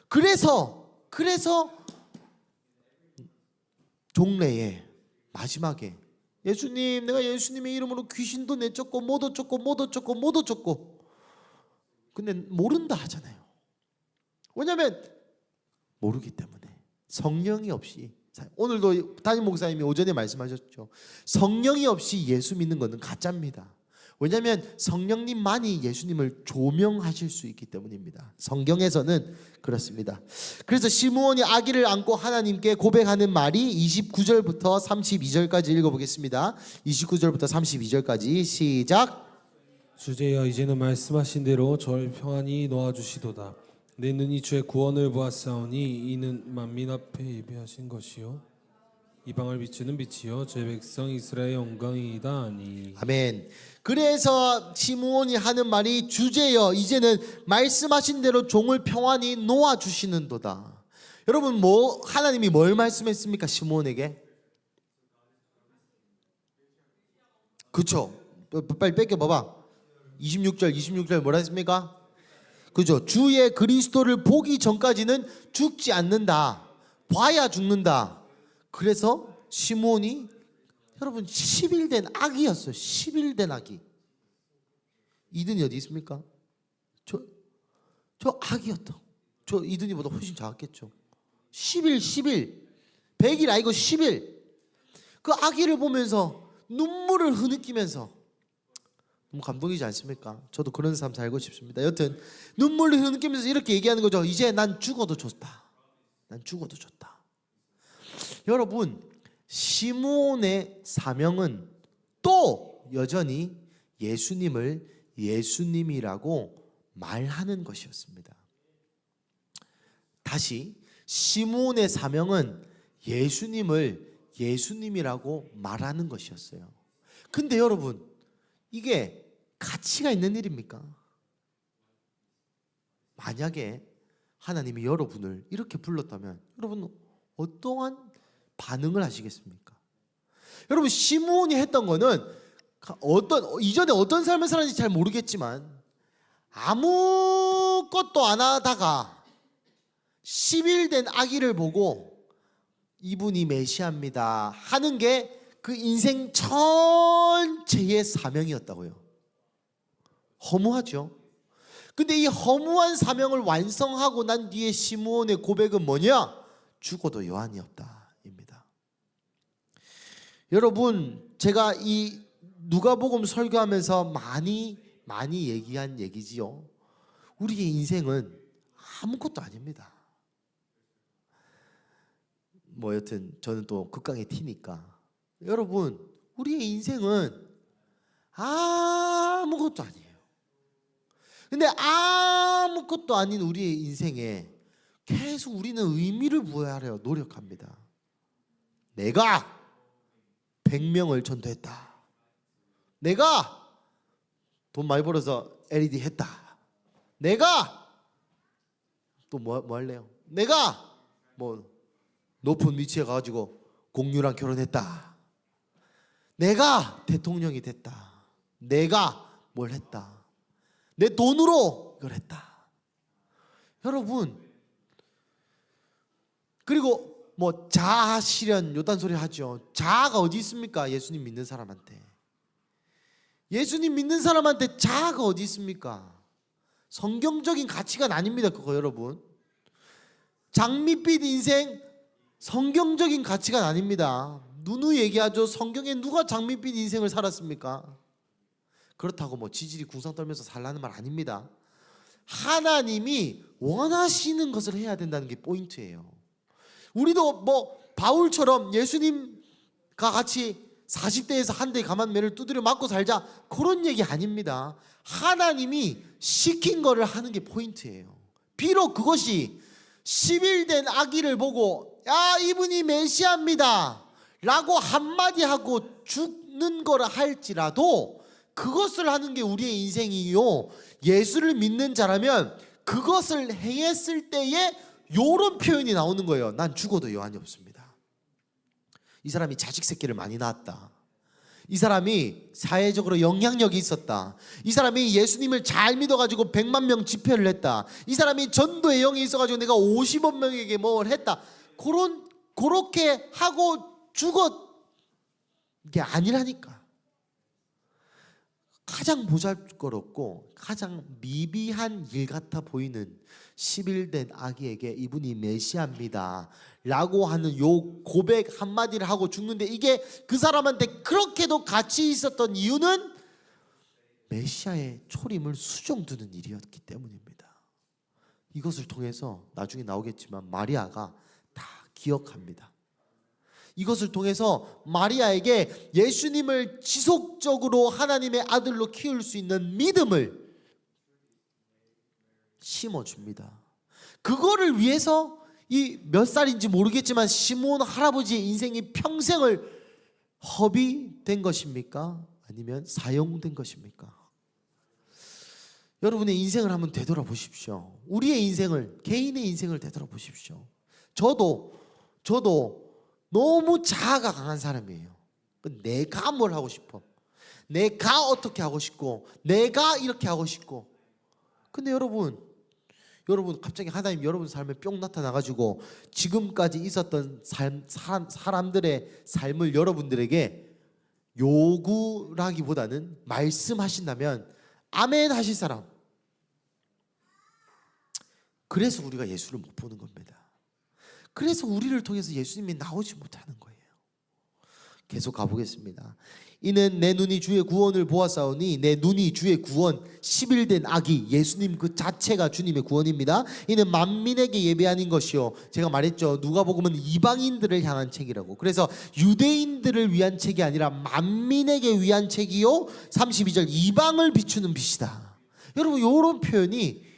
그래서 종례의 마지막에 예수님, 내가 예수님의 이름으로 귀신도 내쫓고 못 어쩌고 근데 모른다 하잖아요. 왜냐하면 모르기 때문에. 성령이 없이, 오늘도 담임 목사님이 오전에 말씀하셨죠. 성령이 없이 예수 믿는 것은 가짜입니다. 왜냐하면 성령님만이 예수님을 조명하실 수 있기 때문입니다. 성경에서는 그렇습니다. 그래서 시므온이 아기를 안고 하나님께 고백하는 말이 29절부터 32절까지 읽어보겠습니다. 29절부터 32절까지 시작. 주제여, 이제는 말씀하신 대로 저를 평안히 놓아주시도다. 내 눈이 주의 구원을 보았사오니 이는 만민 앞에 예비하신 것이요 이방을 비추는 빛이요 주의 백성 이스라엘의 영광이다 하니. 아멘. 그래서 시므온이 하는 말이 주제여, 이제는 말씀하신 대로 종을 평안히 놓아주시는도다. 여러분, 하나님이 뭘 말씀했습니까? 시므온에게? 그쵸? 빨리 뺏겨봐봐. 26절 뭐라 했습니까? 그죠? 주의 그리스도를 보기 전까지는 죽지 않는다. 봐야 죽는다. 그래서 시므온이, 여러분, 10일 된 아기였어요. 10일 된 아기. 이든이 어디 있습니까? 저 아기였다. 저 이든이보다 훨씬 작았겠죠. 10일 100일 아니고 10일. 그 아기를 보면서 눈물을 흐느끼면서, 너무 감동이지 않습니까? 저도 그런 삶 살고 싶습니다. 여튼 눈물을 흐느끼면서 이렇게 얘기하는 거죠. 이제 난 죽어도 좋다. 난 죽어도 좋다. 여러분, 시므온의 사명은 또 여전히 예수님을 예수님이라고 말하는 것이었습니다. 다시, 시므온의 사명은 예수님을 예수님이라고 말하는 것이었어요. 근데 여러분, 이게 가치가 있는 일입니까? 만약에 하나님이 여러분을 이렇게 불렀다면 여러분 어떠한 반응을 하시겠습니까? 여러분, 시므온이 했던 거는 이전에 어떤 삶을 살았는지 잘 모르겠지만 아무것도 안 하다가 10일 된 아기를 보고 이분이 메시아입니다 하는 게 그 인생 전체의 사명이었다고요. 허무하죠. 근데 이 허무한 사명을 완성하고 난 뒤에 시므온의 고백은 뭐냐? 죽어도 여한이 없다 입니다. 여러분, 제가 이 누가복음 설교하면서 많이 얘기한 얘기지요. 우리의 인생은 아무것도 아닙니다. 뭐 여튼 저는 또 극강의 T니까, 여러분, 우리의 인생은 아무것도 아니에요. 근데 아무것도 아닌 우리의 인생에 계속 우리는 의미를 부여하려 노력합니다. 내가 100명을 전도했다. 내가 돈 많이 벌어서 LED 했다. 내가 또 뭐 할래요? 내가 뭐 높은 위치에 가가지고 공유랑 결혼했다. 내가 대통령이 됐다. 내가 뭘 했다. 내 돈으로 이걸 했다. 여러분, 그리고 뭐 자아 실현 요딴 소리 하죠. 자아가 어디 있습니까? 예수님 믿는 사람한테. 예수님 믿는 사람한테 자아가 어디 있습니까? 성경적인 가치관 아닙니다. 그거 여러분. 장밋빛 인생 성경적인 가치관 아닙니다. 누누이 얘기하죠. 성경에 누가 장밋빛 인생을 살았습니까? 그렇다고 뭐 지질이 궁상 떨면서 살라는 말 아닙니다. 하나님이 원하시는 것을 해야 된다는 게 포인트예요. 우리도 뭐 바울처럼 예수님과 같이 40대에서 한 대 가만매를 두드려 맞고 살자 그런 얘기 아닙니다. 하나님이 시킨 거를 하는 게 포인트예요. 비록 그것이 11된 아기를 보고 야 이분이 메시아입니다 라고 한마디 하고 죽는 거라 할지라도 그것을 하는 게 우리의 인생이요, 예수를 믿는 자라면 그것을 행했을 때에 요런 표현이 나오는 거예요. 난 죽어도 여한이 없습니다. 이 사람이 자식 새끼를 많이 낳았다. 이 사람이 사회적으로 영향력이 있었다. 이 사람이 예수님을 잘 믿어가지고 100만 명 집회를 했다. 이 사람이 전도의 영이 있어가지고 내가 50원 명에게 뭘 했다. 그렇게 하고 죽었 게 아니라니까. 가장 보잘것없고 가장 미비한 일 같아 보이는 11된 아기에게 이분이 메시아입니다 라고 하는 요 고백 한마디를 하고 죽는데, 이게 그 사람한테 그렇게도 가치 있었던 이유는 메시아의 초림을 수종두는 일이었기 때문입니다. 이것을 통해서 나중에 나오겠지만 마리아가 다 기억합니다. 이것을 통해서 마리아에게 예수님을 지속적으로 하나님의 아들로 키울 수 있는 믿음을 심어줍니다. 그거를 위해서 이 몇 살인지 모르겠지만 시몬 할아버지의 인생이 평생을 허비된 것입니까? 아니면 사용된 것입니까? 여러분의 인생을 한번 되돌아보십시오. 우리의 인생을, 개인의 인생을 되돌아보십시오. 저도 너무 자아가 강한 사람이에요. 내가 뭘 하고 싶어, 내가 어떻게 하고 싶고, 내가 이렇게 하고 싶고. 근데 여러분 갑자기 하나님 여러분 삶에 뿅 나타나가지고 지금까지 있었던 사람들의 삶을 여러분들에게 요구라기보다는 말씀하신다면 아멘 하실 사람. 그래서 우리가 예수를 못 보는 겁니다. 그래서 우리를 통해서 예수님이 나오지 못하는 거예요. 계속 가보겠습니다. 이는 내 눈이 주의 구원을 보았사오니, 내 눈이 주의 구원, 11된 아기 예수님 그 자체가 주님의 구원입니다. 이는 만민에게 예배하는 것이요, 제가 말했죠, 누가복음은 이방인들을 향한 책이라고. 그래서 유대인들을 위한 책이 아니라 만민에게 위한 책이요, 32절 이방을 비추는 빛이다. 여러분 이런 표현이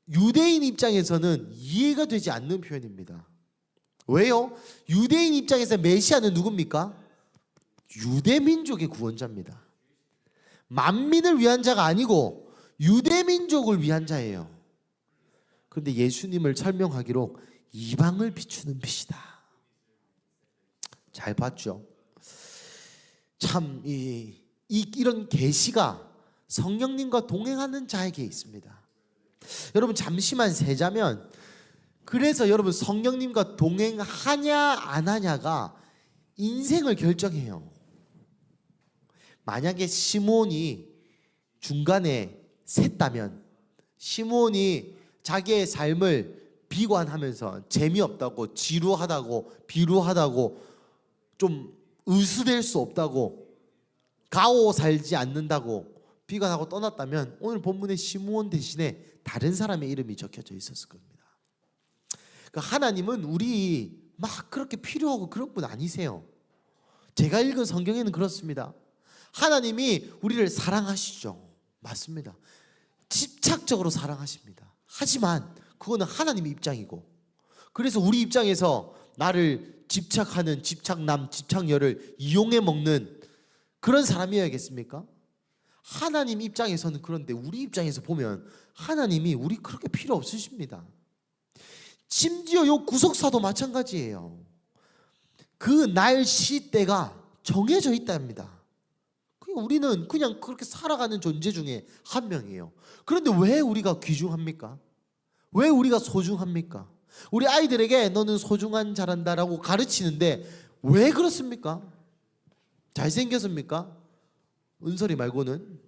유대인 입장에서는 이해가 되지 않는 표현입니다. 왜요? 유대인 입장에서 메시아는 누굽니까? 유대민족의 구원자입니다. 만민을 위한 자가 아니고 유대민족을 위한 자예요. 그런데 예수님을 설명하기로 이방을 비추는 빛이다. 잘 봤죠? 참 이런 계시가 성령님과 동행하는 자에게 있습니다. 여러분 잠시만 세자면, 그래서 여러분 성령님과 동행하냐 안 하냐가 인생을 결정해요. 만약에 시몬이 중간에 샜다면, 시몬이 자기의 삶을 비관하면서 재미없다고, 지루하다고, 비루하다고, 좀 의수될 수 없다고, 가오 살지 않는다고 비관하고 떠났다면 오늘 본문의 시몬 대신에 다른 사람의 이름이 적혀져 있었을 겁니다. 그러니까 하나님은 우리 막 그렇게 필요하고 그런 분 아니세요. 제가 읽은 성경에는 그렇습니다. 하나님이 우리를 사랑하시죠. 맞습니다. 집착적으로 사랑하십니다. 하지만 그거는 하나님의 입장이고, 그래서 우리 입장에서 나를 집착하는 집착남, 집착녀를 이용해 먹는 그런 사람이어야겠습니까? 하나님 입장에서는 그런데 우리 입장에서 보면 하나님이 우리 그렇게 필요 없으십니다. 심지어 요 구속사도 마찬가지예요. 그 날 시때가 정해져 있답니다. 우리는 그냥 그렇게 살아가는 존재 중에 한 명이에요. 그런데 왜 우리가 귀중합니까? 왜 우리가 소중합니까? 우리 아이들에게 너는 소중한 자란다라고 가르치는데 왜 그렇습니까? 잘생겼습니까? 은솔이 말고는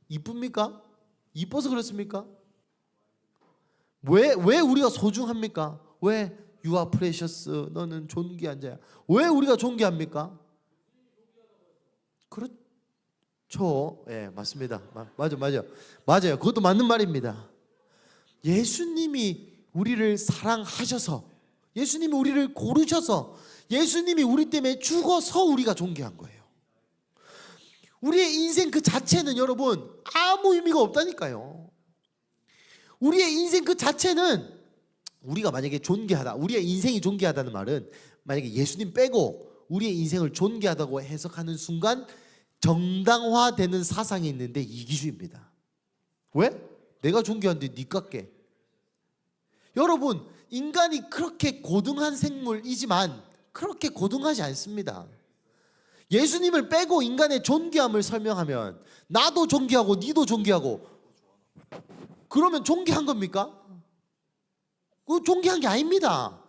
이쁩니까? 이뻐서 그렇습니까? 왜 우리가 소중합니까? 왜 You are precious, 너는 존귀한 자야. 왜 우리가 존귀합니까? 그렇죠. 예, 맞습니다. 맞아요. 그것도 맞는 말입니다. 예수님이 우리를 사랑하셔서, 예수님이 우리를 고르셔서, 예수님이 우리 때문에 죽어서 우리가 존귀한 거예요. 우리의 인생 그 자체는 여러분 아무 의미가 없다니까요. 우리의 인생 그 자체는, 우리가 만약에 존귀하다, 우리의 인생이 존귀하다는 말은 만약에 예수님 빼고 우리의 인생을 존귀하다고 해석하는 순간 정당화되는 사상이 있는데 이기주의입니다. 왜? 내가 존귀한데 니 깎게. 여러분, 인간이 그렇게 고등한 생물이지만 그렇게 고등하지 않습니다. 예수님을 빼고 인간의 존귀함을 설명하면 나도 존귀하고 니도 존귀하고, 그러면 존귀한 겁니까? 그 존귀한 게 아닙니다.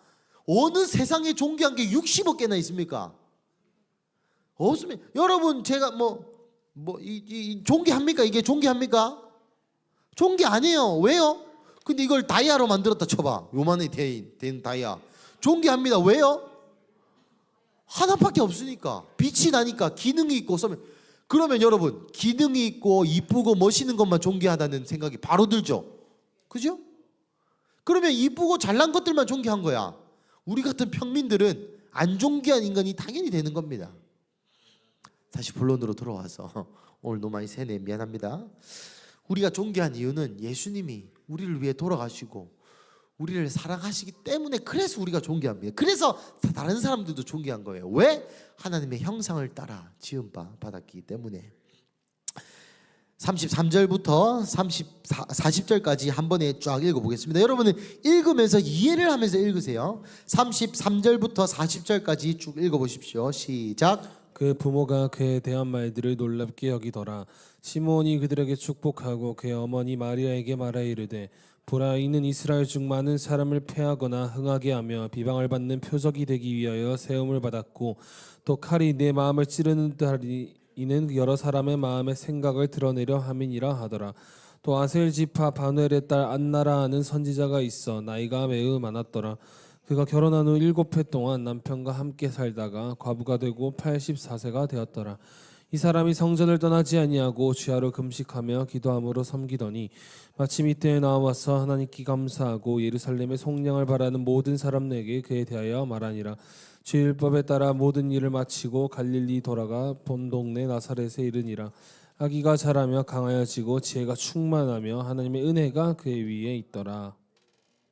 어느 세상에 존귀한 게 60억 개나 있습니까? 없습니다. 여러분, 제가 존귀합니까? 이게 존귀합니까? 존귀 아니에요. 왜요? 근데 이걸 다이아로 만들었다 쳐봐. 요만히 된 다이아. 존귀합니다. 왜요? 하나밖에 없으니까. 빛이 나니까, 기능이 있고. 그러면 여러분, 기능이 있고 이쁘고 멋있는 것만 존귀하다는 생각이 바로 들죠. 그죠? 그러면 이쁘고 잘난 것들만 존귀한 거야. 우리 같은 평민들은 안 존귀한 인간이 당연히 되는 겁니다. 다시 본론으로 돌아와서 오늘 너무 많이 새네, 미안합니다. 우리가 존귀한 이유는 예수님이 우리를 위해 돌아가시고 우리를 사랑하시기 때문에, 그래서 우리가 존귀합니다. 그래서 다른 사람들도 존귀한 거예요. 왜? 하나님의 형상을 따라 지은 바 받았기 때문에. 33절부터 40절까지 한 번에 쫙 읽어보겠습니다. 여러분은 읽으면서 이해를 하면서 읽으세요. 33절부터 40절까지 쭉 읽어보십시오. 시작. 그 부모가 그에 대한 말들을 놀랍게 여기더라. 시므온이 그들에게 축복하고 그의 어머니 마리아에게 말하 이르되, 보라, 이는 이스라엘 중 많은 사람을 패하거나 흥하게 하며 비방을 받는 표적이 되기 위하여 세움을 받았고, 또 칼이 내 마음을 찌르는 듯하리. 이는 여러 사람의 마음의 생각을 드러내려 함이니라 하더라. 또 아셀 지파 바누엘의 딸 안나라 하는 선지자가 있어 나이가 매우 많았더라. 그가 결혼한 후 7해 동안 남편과 함께 살다가 과부가 되고 84세가 되었더라. 이 사람이 성전을 떠나지 아니하고 주야로 금식하며 기도함으로 섬기더니 마침 이때에 나와서 하나님께 감사하고 예루살렘의 속량을 바라는 모든 사람에게 그에 대하여 말하니라. 주 율법에 따라 모든 일을 마치고 갈릴리 돌아가 본 동네 나사렛에 이르니라. 아기가 자라며 강하여지고 지혜가 충만하며 하나님의 은혜가 그의 위에 있더라.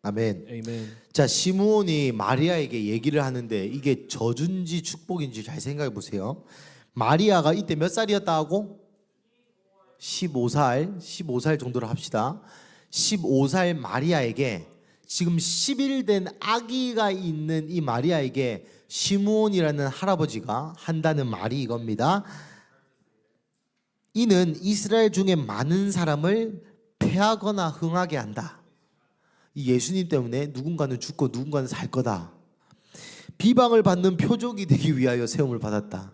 아멘. 아멘. 자, 시므온이 마리아에게 얘기를 하는데 이게 저주인지 축복인지 잘 생각해 보세요. 마리아가 이때 몇 살이었다 하고? 15살 정도로 합시다. 15살 마리아에게, 지금 10일 된 아기가 있는 이 마리아에게 시므온이라는 할아버지가 한다는 말이 이겁니다. 이는 이스라엘 중에 많은 사람을 패하거나 흥하게 한다. 이 예수님 때문에 누군가는 죽고 누군가는 살 거다. 비방을 받는 표적이 되기 위하여 세움을 받았다.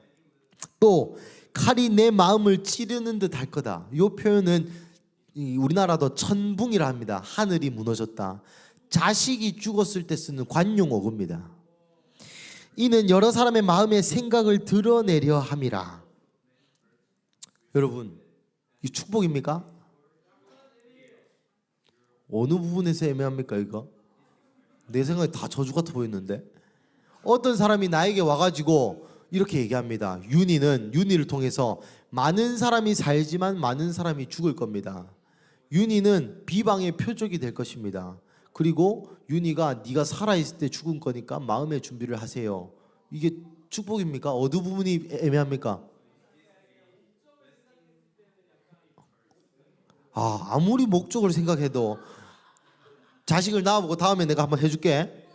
또 칼이 내 마음을 찌르는 듯 할 거다. 이 표현은 우리나라도 천붕이라 합니다. 하늘이 무너졌다. 자식이 죽었을 때 쓰는 관용 어구입니다. 이는 여러 사람의 마음의 생각을 드러내려 함이라. 여러분, 이 축복입니까? 어느 부분에서 애매합니까 이거? 내 생각에 다 저주 같아 보이는데. 어떤 사람이 나에게 와가지고 이렇게 얘기합니다. 윤희를 통해서 많은 사람이 살지만 많은 사람이 죽을 겁니다. 윤희는 비방의 표적이 될 것입니다. 그리고 윤희가 네가 살아있을 때 죽은 거니까 마음의 준비를 하세요. 이게 축복입니까? 어느 부분이 애매합니까? 아무리 목적을 생각해도. 자식을 낳아보고 다음에 내가 한번 해줄게.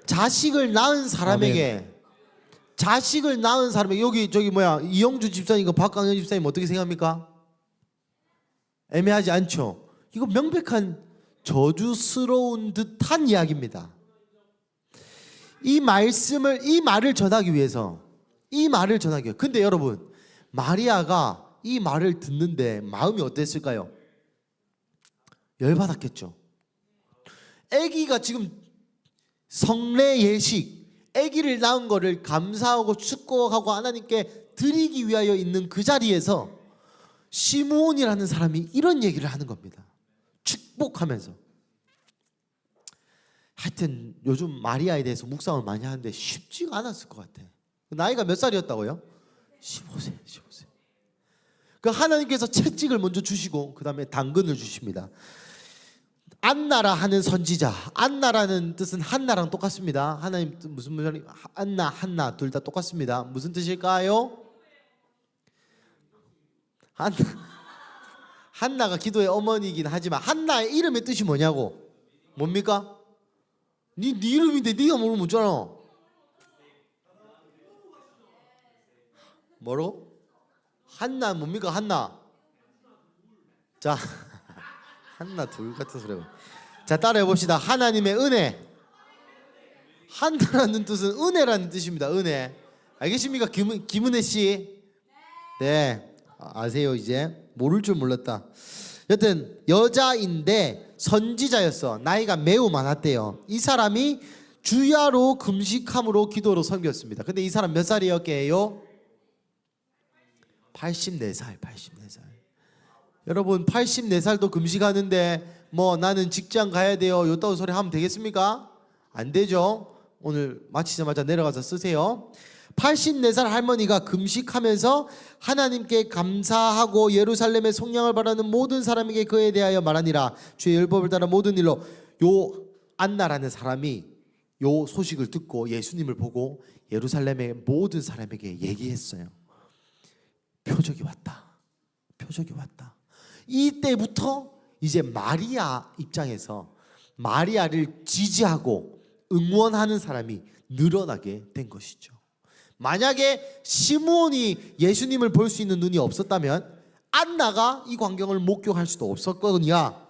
자식을 낳은 사람에게 여기 이영주 집사님과 박강현 집사님 어떻게 생각합니까? 애매하지 않죠? 이거 명백한 저주스러운 듯한 이야기입니다. 이 말을 전하기 위해서, 근데 여러분, 마리아가 이 말을 듣는데 마음이 어땠을까요? 열받았겠죠. 아기가 지금 성례 예식, 아기를 낳은 거를 감사하고 축복하고 하나님께 드리기 위하여 있는 그 자리에서 시므온이라는 사람이 이런 얘기를 하는 겁니다. 축복하면서. 하여튼 요즘 마리아에 대해서 묵상을 많이 하는데 쉽지가 않았을 것 같아. 나이가 몇 살이었다고요? 15세. 그 하나님께서 채찍을 먼저 주시고 그 다음에 당근을 주십니다. 안나라 하는 선지자. 안나라는 뜻은 한나랑 똑같습니다. 하나님 뜻 무슨 말이? 안나, 한나 둘 다 똑같습니다. 무슨 뜻일까요? 한나가 기도의 어머니이긴 하지만 한나의 이름의 뜻이 뭐냐고? 뭡니까? 네 이름인데 네가 모르면 어쩌나? 뭐로? 한나 뭡니까? 한나. 자, 한나 둘 같은 소리가. 자, 따라해 봅시다. 하나님의 은혜. 한나라는 뜻은 은혜라는 뜻입니다. 은혜. 알겠습니까? 김은혜 씨. 네, 아세요 이제? 모를 줄 몰랐다. 여튼 여자인데 선지자였어. 나이가 매우 많았대요. 이 사람이 주야로 금식함으로 기도로 섬겼습니다. 근데 이 사람 몇 살이었게요? 84살. 여러분 84살도 금식하는데 뭐 나는 직장 가야 돼요 요따구 소리 하면 되겠습니까? 안 되죠. 오늘 마치자마자 내려가서 쓰세요. 84살 할머니가 금식하면서 하나님께 감사하고 예루살렘의 속량을 바라는 모든 사람에게 그에 대하여 말하니라. 주의 율법을 따라 모든 일로. 요 안나라는 사람이 요 소식을 듣고 예수님을 보고 예루살렘의 모든 사람에게 얘기했어요. 표적이 왔다. 이때부터 이제 마리아 입장에서 마리아를 지지하고 응원하는 사람이 늘어나게 된 것이죠. 만약에 시므온이 예수님을 볼 수 있는 눈이 없었다면 안나가 이 광경을 목격할 수도 없었거든요.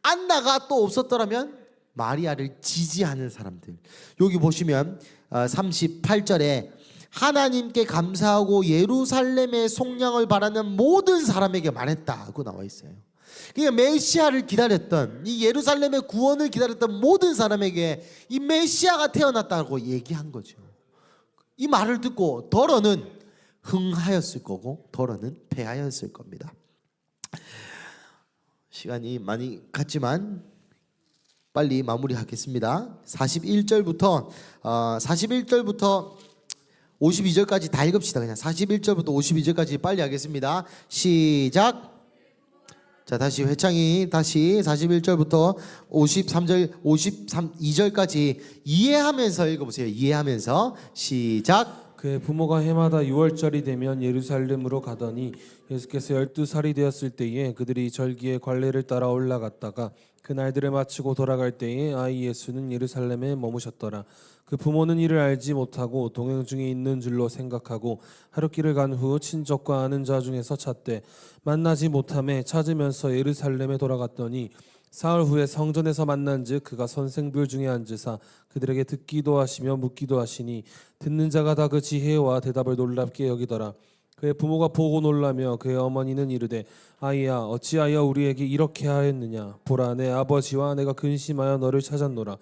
안나가 또 없었더라면 마리아를 지지하는 사람들. 여기 보시면 38절에 하나님께 감사하고 예루살렘의 속량을 바라는 모든 사람에게 말했다고 나와 있어요. 그러니까 메시아를 기다렸던, 이 예루살렘의 구원을 기다렸던 모든 사람에게 이 메시아가 태어났다고 얘기한 거죠. 이 말을 듣고 더러는 흥하였을 거고 더러는 패하였을 겁니다. 시간이 많이 갔지만 빨리 마무리하겠습니다. 41절부터 52절까지 다 읽읍시다. 그냥 41절부터 52절까지 빨리 하겠습니다. 시작. 자, 다시 회창이 다시 41절부터 52절까지 이해하면서 읽어보세요. 이해하면서 시작. 그의 부모가 해마다 6월절이 되면 예루살렘으로 가더니 예수께서 12살이 되었을 때에 그들이 절기의 관례를 따라 올라갔다가 그 날들을 마치고 돌아갈 때에 아이 예수는 예루살렘에 머무셨더라. 그 부모는 이를 알지 못하고 동행 중에 있는 줄로 생각하고 하룻길을 간 후 친족과 아는 자 중에서 찾되 만나지 못하매 찾으면서 예루살렘에 돌아갔더니 사흘 후에 성전에서 만난즉 그가 선생들 중에 앉으사 그들에게 듣기도 하시며 묻기도 하시니 듣는 자가 다 그 지혜와 대답을 놀랍게 여기더라. 그의 부모가 보고 놀라며 그의 어머니는 이르되 아이야 어찌하여 우리에게 이렇게 하였느냐. 보라 내 아버지와 내가 근심하여 너를 찾았노라.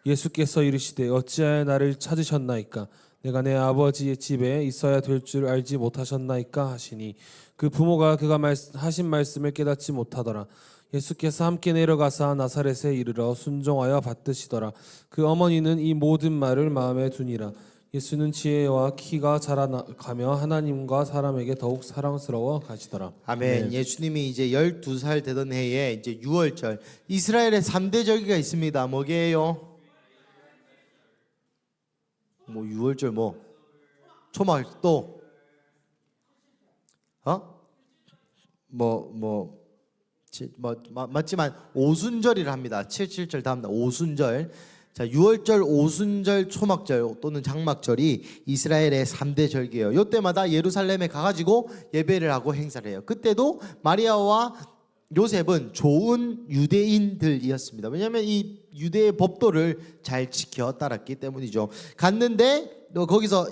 예수께서 이르시되 어찌하여 나를 찾으셨나이까. 내가 내 아버지의 집에 있어야 될 줄 알지 못하셨나이까 하시니 그 부모가 그가 하신 말씀을 깨닫지 못하더라. 예수께서 함께 내려가사 나사렛에 이르러 순종하여 받드시더라. 그 어머니는 이 모든 말을 마음에 두니라. 예수는 지혜와 키가 자라가며 하나님과 사람에게 더욱 사랑스러워 가시더라. 아멘. 네. 예수님이 이제 12살 되던 해에 이제 6월절 이스라엘의 3대 절기가 있습니다. 뭐게요? 뭐 6월절 뭐 초막 또 맞지만 오순절이라 합니다. 77절 다음날 오순절. 자, 6월절, 오순절, 초막절 또는 장막절이 이스라엘의 3대 절기예요. 이때마다 예루살렘에 가가지고 예배를 하고 행사를 해요. 그때도 마리아와 요셉은 좋은 유대인들이었습니다. 왜냐하면 이 유대의 법도를 잘 지켜 따랐기 때문이죠. 갔는데 거기서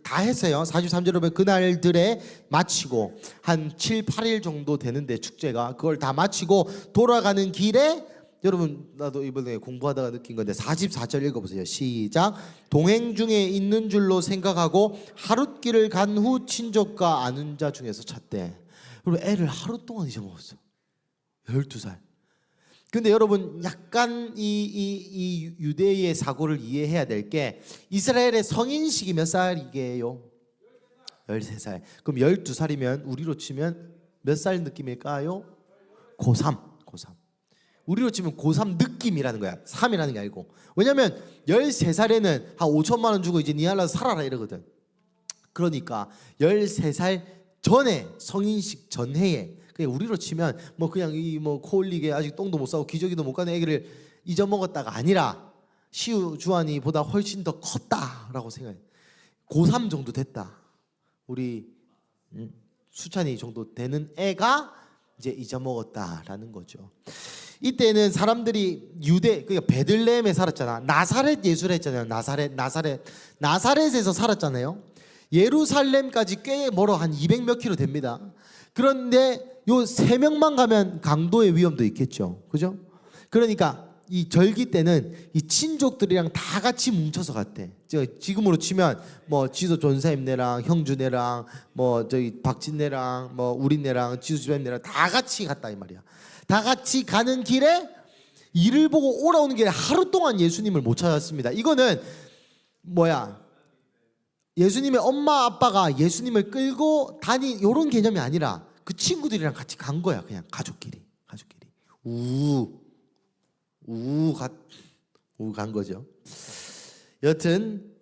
다 했어요. 43절에 보면 그날들에 마치고 한 7, 8일 정도 되는데 축제가 그걸 다 마치고 돌아가는 길에 여러분 나도 이번에 공부하다가 느낀 건데 44절 읽어보세요. 시작. 동행 중에 있는 줄로 생각하고 하룻길을 간 후 친족과 아는 자 중에서 찾되. 그리고 애를 하루 동안 잊어먹었어. 12살. 근데 여러분 약간 이 유대의 사고를 이해해야 될 게 이스라엘의 성인식이 몇 살이게요? 13살. 그럼 12살이면 우리로 치면 몇 살 느낌일까요? 고3. 우리로 치면 고3 느낌이라는 거야. 3이라는 게 아니고. 왜냐면 13살에는 한 5천만 원 주고 이제 니 알아서 살아라 이러거든. 그러니까 13살 전에 성인식 전해에 그냥 우리로 치면 뭐 그냥 이 뭐 코올리게 아직 똥도 못 싸고 기저귀도 못 가는 애기를 잊어먹었다가 아니라 시우 주한이보다 훨씬 더 컸다라고 생각해. 고3 정도 됐다. 우리 수찬이 정도 되는 애가 이제 잊어먹었다라는 거죠. 이때는 사람들이 그러니까 베들레헴에 살았잖아. 나사렛 예수를 했잖아요. 나사렛에서 살았잖아요. 예루살렘까지 꽤 멀어. 한 200몇 킬로 됩니다. 그런데 요 3명만 가면 강도의 위험도 있겠죠. 그죠? 그러니까 이 절기 때는 이 친족들이랑 다 같이 뭉쳐서 갔대. 지금으로 치면 뭐 지도 전사님네랑 형주네랑 뭐 저기 박진네랑 뭐 우리네랑 지도 집사님네랑 다 같이 갔다 이 말이야. 다 같이 가는 길에 이를 보고 오라오는 길에 하루 동안 예수님을 못 찾았습니다. 이거는 예수님의 엄마 아빠가 예수님을 끌고 이런 개념이 아니라 그 친구들이랑 같이 간 거야. 그냥 가족끼리 간 거죠. 여튼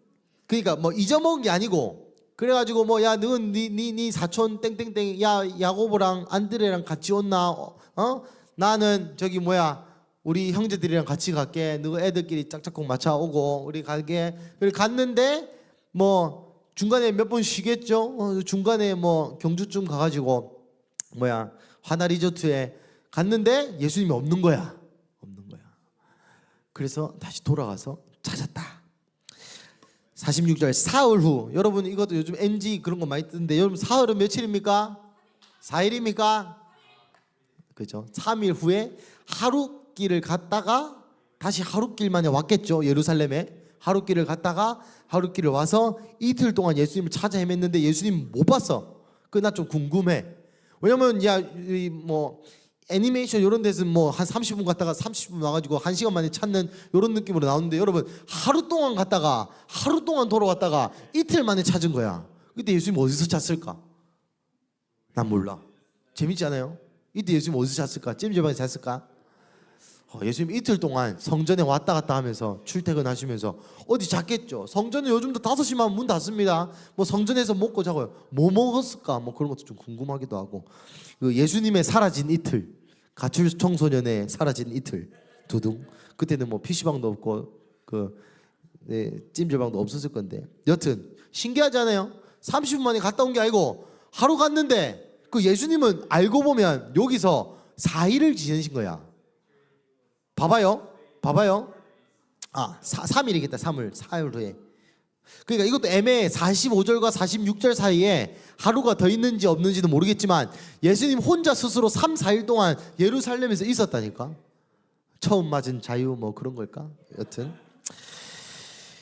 그러니까 뭐 잊어먹은 게 아니고 그래가지고 뭐 야 너는 네 사촌 땡땡땡 야 야고보랑 안드레랑 같이 온나 나는 저기 우리 형제들이랑 같이 갈게. 너 애들끼리 짝짝꿍 맞춰 오고 우리 갈게. 그래 갔는데 뭐 중간에 몇 번 쉬겠죠. 중간에 뭐 경주쯤 가가지고 화나 리조트에 갔는데 예수님이 없는 거야. 그래서 다시 돌아가서 찾았다. 46절 사흘 후. 여러분 이것도 요즘 MG 그런 거 많이 뜨는데 여러분 사흘은 며칠입니까? 4일입니까? 그죠? 3일 후에 하룻길을 갔다가 다시 하룻길 만에 왔겠죠. 예루살렘에 하룻길을 갔다가 하룻길을 와서 이틀 동안 예수님을 찾아 헤맸는데 예수님 못 봤어. 그 나 좀 궁금해. 왜냐면 뭐 애니메이션 이런 데서는 뭐 한 30분 갔다가 30분 와가지고 1시간 만에 찾는 이런 느낌으로 나오는데 여러분 하루 동안 갔다가 하루 동안 돌아왔다가 이틀 만에 찾은 거야. 그때 예수님 어디서 찾을까? 난 몰라. 재밌지 않아요? 이때 예수님 어디서 찾을까? 찜질방에서 찾을까? 예수님 이틀 동안 성전에 왔다 갔다 하면서 출퇴근하시면서 어디 잤겠죠. 성전은 요즘도 5시만 문 닫습니다. 뭐 성전에서 먹고 자고요. 뭐 먹었을까? 뭐 그런 것도 좀 궁금하기도 하고. 그 예수님의 사라진 이틀, 가출 청소년의 사라진 이틀, 두둥. 그때는 뭐 PC방도 없고 찜질방도 없었을 건데. 여튼 신기하지 않아요? 30분 만에 갔다 온 게 아니고 하루 갔는데 그 예수님은 알고 보면 여기서 4일을 지내신 거야. 봐봐요. 3일이겠다. 3일. 4일 후에. 그러니까 이것도 애매해. 45절과 46절 사이에 하루가 더 있는지 없는지도 모르겠지만 예수님 혼자 스스로 3, 4일 동안 예루살렘에서 있었다니까. 처음 맞은 자유 뭐 그런 걸까? 여튼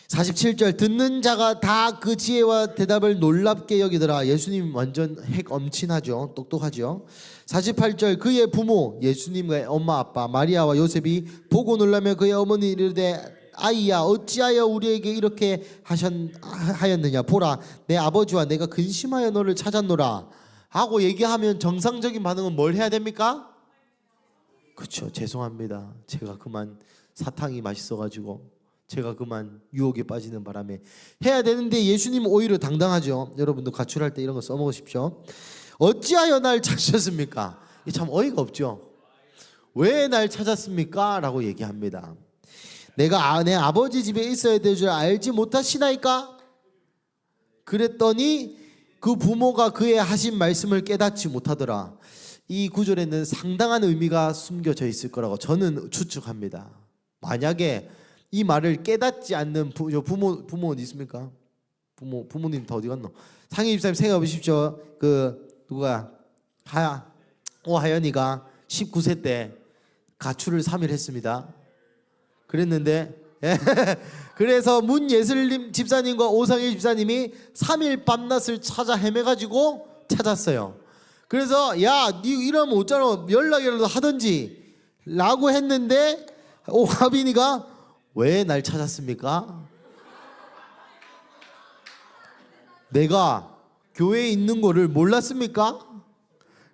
47절 듣는 자가 다 그 지혜와 대답을 놀랍게 여기더라. 예수님 완전 핵 엄친하죠. 똑똑하죠. 48절 그의 부모 예수님의 엄마 아빠 마리아와 요셉이 보고 놀라며 그의 어머니 이르되 아이야 어찌하여 우리에게 이렇게 하였느냐. 보라 내 아버지와 내가 근심하여 너를 찾았노라 하고 얘기하면 정상적인 반응은 뭘 해야 됩니까? 그렇죠. 죄송합니다. 제가 그만 사탕이 맛있어가지고 제가 그만 유혹에 빠지는 바람에 해야 되는데 예수님은 오히려 당당하죠. 여러분도 가출할 때 이런 거 써먹으십시오. 어찌하여 날 찾으셨습니까? 이게 참 어이가 없죠. 왜 날 찾았습니까? 라고 얘기합니다. 내가 내 아버지 집에 있어야 될 줄 알지 못하시나이까? 그랬더니 그 부모가 그의 하신 말씀을 깨닫지 못하더라. 이 구절에는 상당한 의미가 숨겨져 있을 거라고 저는 추측합니다. 만약에 이 말을 깨닫지 않는 부모 어디 있습니까? 부모님 다 어디 갔노? 상희 집사님 생각해 보십시오. 누가 하연이가 19세 때 가출을 3일 했습니다. 그랬는데 그래서 문예슬님 집사님과 오상일 집사님이 3일 밤낮을 찾아 헤매가지고 찾았어요. 그래서 야, 니 이러면 어쩌나 연락이라도 하든지 라고 했는데 오하빈이가 왜 날 찾았습니까? 내가 교회에 있는 거를 몰랐습니까?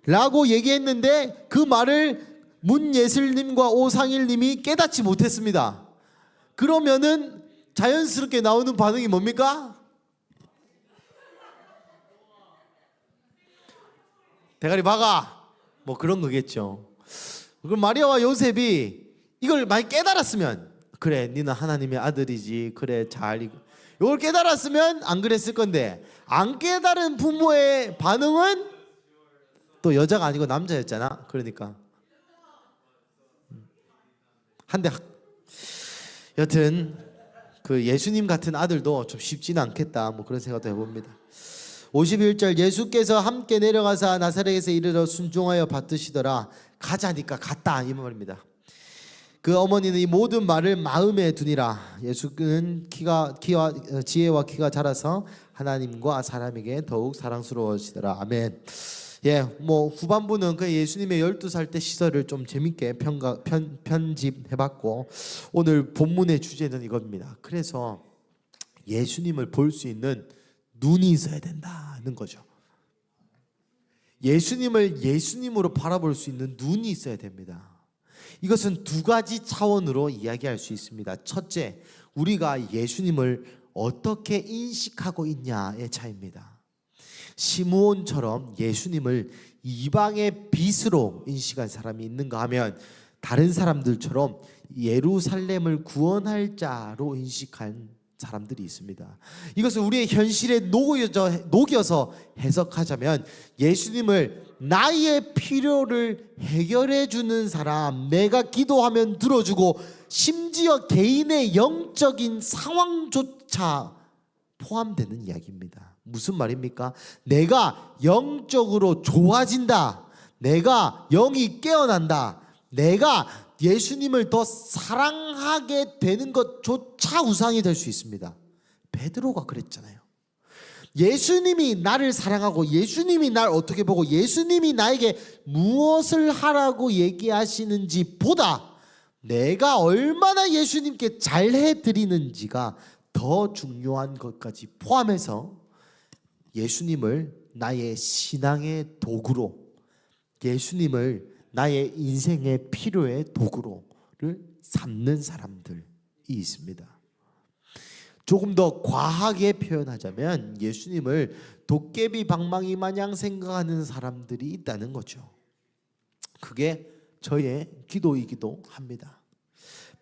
라고 얘기했는데 그 말을 문예슬님과 오상일님이 깨닫지 못했습니다. 그러면은 자연스럽게 나오는 반응이 뭡니까? 대가리 박아, 뭐 그런 거겠죠. 그럼 마리아와 요셉이 이걸 많이 깨달았으면, 그래 니는 하나님의 아들이지, 그래 잘 이걸 깨달았으면 안 그랬을 건데, 안 깨달은 부모의 반응은 또 여자가 아니고 남자였잖아. 그러니까 한데 여튼 그 예수님 같은 아들도 좀 쉽지는 않겠다, 뭐 그런 생각도 해봅니다. 51절 예수께서 함께 내려가사 나사렛에서 이르러 순종하여 받으시더라. 가자니까 갔다 이 말입니다. 그 어머니는 이 모든 말을 마음에 두니라. 예수는 지혜와 키가 자라서 하나님과 사람에게 더욱 사랑스러워지더라. 아멘. 뭐 후반부는 그 예수님의 12살 때 시설을 좀 재밌게 편집해봤고, 오늘 본문의 주제는 이겁니다. 그래서 예수님을 볼 수 있는 눈이 있어야 된다는 거죠. 예수님을 예수님으로 바라볼 수 있는 눈이 있어야 됩니다. 이것은 두 가지 차원으로 이야기할 수 있습니다. 첫째, 우리가 예수님을 어떻게 인식하고 있냐의 차이입니다. 시므온처럼 예수님을 이방의 빛으로 인식한 사람이 있는가 하면, 다른 사람들처럼 예루살렘을 구원할 자로 인식한 사람들이 있습니다. 이것을 우리의 현실에 녹여서 해석하자면, 예수님을 나의 필요를 해결해 주는 사람, 내가 기도하면 들어주고 심지어 개인의 영적인 상황조차 포함되는 이야기입니다. 무슨 말입니까? 내가 영적으로 좋아진다, 내가 영이 깨어난다, 내가 예수님을 더 사랑하게 되는 것조차 우상이 될 수 있습니다. 베드로가 그랬잖아요. 예수님이 나를 사랑하고 예수님이 날 어떻게 보고 예수님이 나에게 무엇을 하라고 얘기하시는지 보다 내가 얼마나 예수님께 잘해드리는지가 더 중요한 것까지 포함해서 예수님을 나의 신앙의 도구로, 예수님을 나의 인생의 필요의 도구로를 삼는 사람들이 있습니다. 조금 더 과하게 표현하자면 예수님을 도깨비 방망이 마냥 생각하는 사람들이 있다는 거죠. 그게 저의 기도이기도 합니다.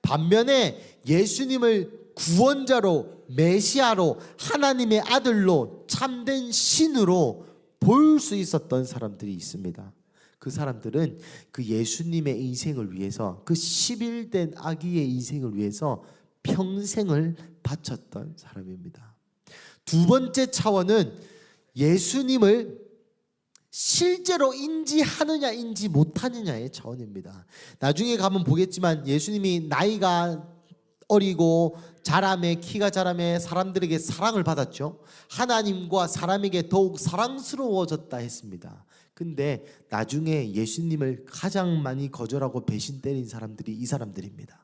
반면에 예수님을 구원자로, 메시아로, 하나님의 아들로, 참된 신으로 볼 수 있었던 사람들이 있습니다. 그 사람들은 그 예수님의 인생을 위해서, 그 10일 아기의 인생을 위해서 평생을 바쳤던 사람입니다. 두 번째 차원은 예수님을 실제로 인지하느냐 인지 못하느냐의 차원입니다. 나중에 가면 보겠지만 예수님이 나이가 어리고 자라매, 키가 자라매 사람들에게 사랑을 받았죠. 하나님과 사람에게 더욱 사랑스러워졌다 했습니다. 근데 나중에 예수님을 가장 많이 거절하고 배신 때린 사람들이 이 사람들입니다.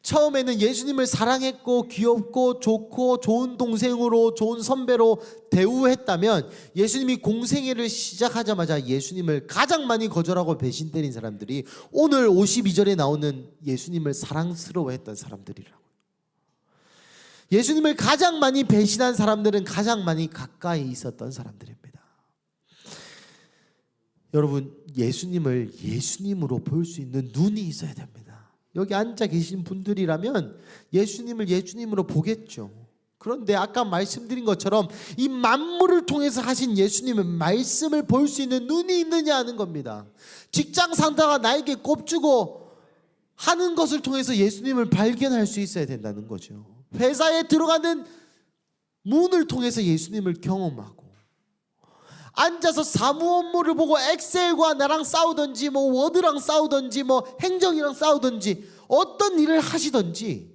처음에는 예수님을 사랑했고 귀엽고 좋고 좋은 동생으로, 좋은 선배로 대우했다면, 예수님이 공생애를 시작하자마자 예수님을 가장 많이 거절하고 배신 때린 사람들이 오늘 52절에 나오는 예수님을 사랑스러워했던 사람들이라고요. 예수님을 가장 많이 배신한 사람들은 가장 많이 가까이 있었던 사람들입니다. 여러분, 예수님을 예수님으로 볼 수 있는 눈이 있어야 됩니다. 여기 앉아 계신 분들이라면 예수님을 예수님으로 보겠죠. 그런데 아까 말씀드린 것처럼 이 만물을 통해서 하신 예수님의 말씀을 볼 수 있는 눈이 있느냐 하는 겁니다. 직장 상사가 나에게 꼽주고 하는 것을 통해서 예수님을 발견할 수 있어야 된다는 거죠. 회사에 들어가는 문을 통해서 예수님을 경험하고, 앉아서 사무 업무를 보고 엑셀과 나랑 싸우든지 뭐 워드랑 싸우든지 뭐 행정이랑 싸우든지 어떤 일을 하시든지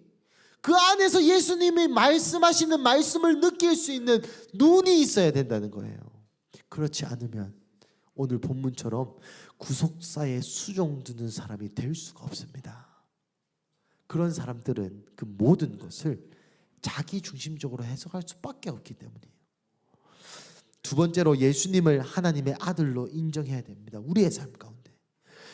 그 안에서 예수님이 말씀하시는 말씀을 느낄 수 있는 눈이 있어야 된다는 거예요. 그렇지 않으면 오늘 본문처럼 구속사에 수종드는 사람이 될 수가 없습니다. 그런 사람들은 그 모든 것을 자기 중심적으로 해석할 수밖에 없기 때문이에요. 두 번째로 예수님을 하나님의 아들로 인정해야 됩니다. 우리의 삶 가운데.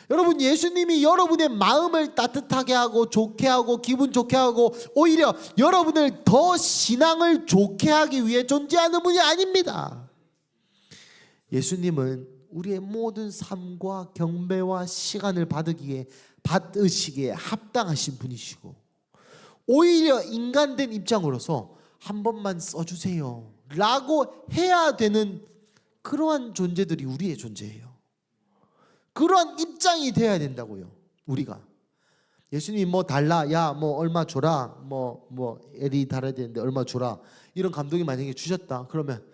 여러분, 예수님이 여러분의 마음을 따뜻하게 하고 좋게 하고 기분 좋게 하고 오히려 여러분을 더 신앙을 좋게 하기 위해 존재하는 분이 아닙니다. 예수님은 우리의 모든 삶과 경배와 시간을 받으시기에 합당하신 분이시고, 오히려 인간된 입장으로서 한 번만 써주세요 라고 해야 되는 그러한 존재들이 우리의 존재예요. 그러한 입장이 돼야 된다고요. 우리가 예수님이 뭐 달라, 야 뭐 얼마 줘라, 뭐 애리 달아야 되는데 얼마 줘라, 이런 감동이 만약에 주셨다 그러면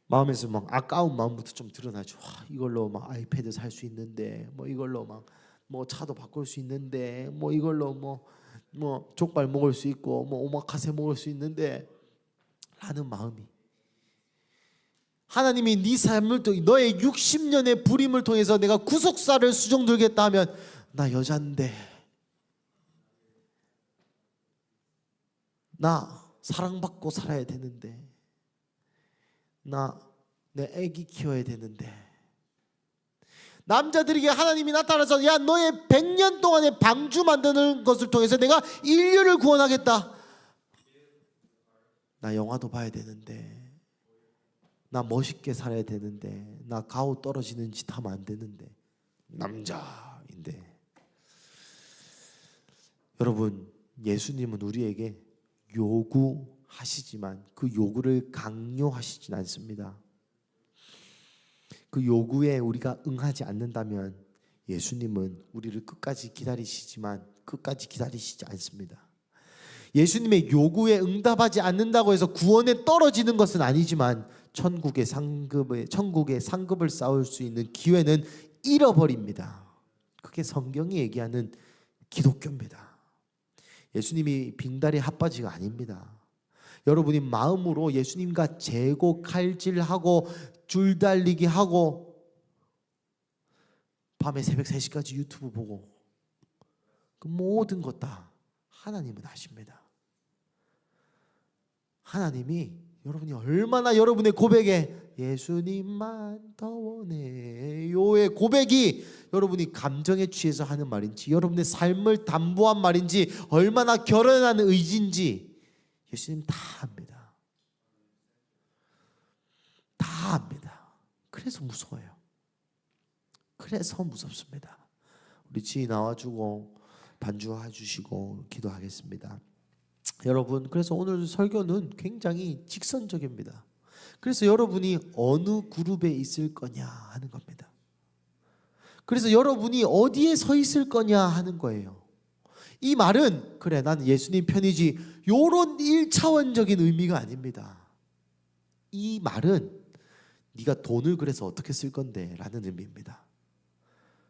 마음에서 막 아까운 마음부터 좀 드러나죠. 이걸로 막 아이패드 살 수 있는데, 뭐 이걸로 막 뭐 차도 바꿀 수 있는데, 뭐 이걸로 뭐 족발 먹을 수 있고 뭐 오마카세 먹을 수 있는데 라는 마음이, 하나님이 네 삶을 통해 너의 60년의 불임을 통해서 내가 구속사를 수종들겠다 하면, 나 여잔데, 나 사랑받고 살아야 되는데, 나 내 애기 키워야 되는데, 남자들에게 하나님이 나타나서 야 너의 100년 동안의 방주 만드는 것을 통해서 내가 인류를 구원하겠다. 나 영화도 봐야 되는데, 나 멋있게 살아야 되는데, 나 가오 떨어지는 짓 하면 안 되는데, 남자인데. 여러분, 예수님은 우리에게 요구하시지만 그 요구를 강요하시진 않습니다. 그 요구에 우리가 응하지 않는다면 예수님은 우리를 끝까지 기다리시지만 끝까지 기다리시지 않습니다. 예수님의 요구에 응답하지 않는다고 해서 구원에 떨어지는 것은 아니지만 천국의 상급을 쌓을 수 있는 기회는 잃어버립니다. 그게 성경이 얘기하는 기독교입니다. 예수님이 빙다리 핫바지가 아닙니다. 여러분이 마음으로 예수님과 재고 칼질하고 줄달리기 하고 밤에 새벽 3시까지 유튜브 보고 그 모든 것 다 하나님은 아십니다. 하나님이 여러분이 얼마나 여러분의 고백에 예수님만 더 원해요의 고백이 여러분이 감정에 취해서 하는 말인지, 여러분의 삶을 담보한 말인지, 얼마나 결연한 의지인지 예수님 다 압니다. 다 압니다. 그래서 무서워요. 그래서 무섭습니다. 우리 지희 나와주고 반주해 주시고 기도하겠습니다. 여러분, 그래서 오늘 설교는 굉장히 직선적입니다. 그래서 여러분이 어느 그룹에 있을 거냐 하는 겁니다. 그래서 여러분이 어디에 서 있을 거냐 하는 거예요. 이 말은 그래 난 예수님 편이지 요런 1차원적인 의미가 아닙니다. 이 말은 네가 돈을 그래서 어떻게 쓸 건데 라는 의미입니다.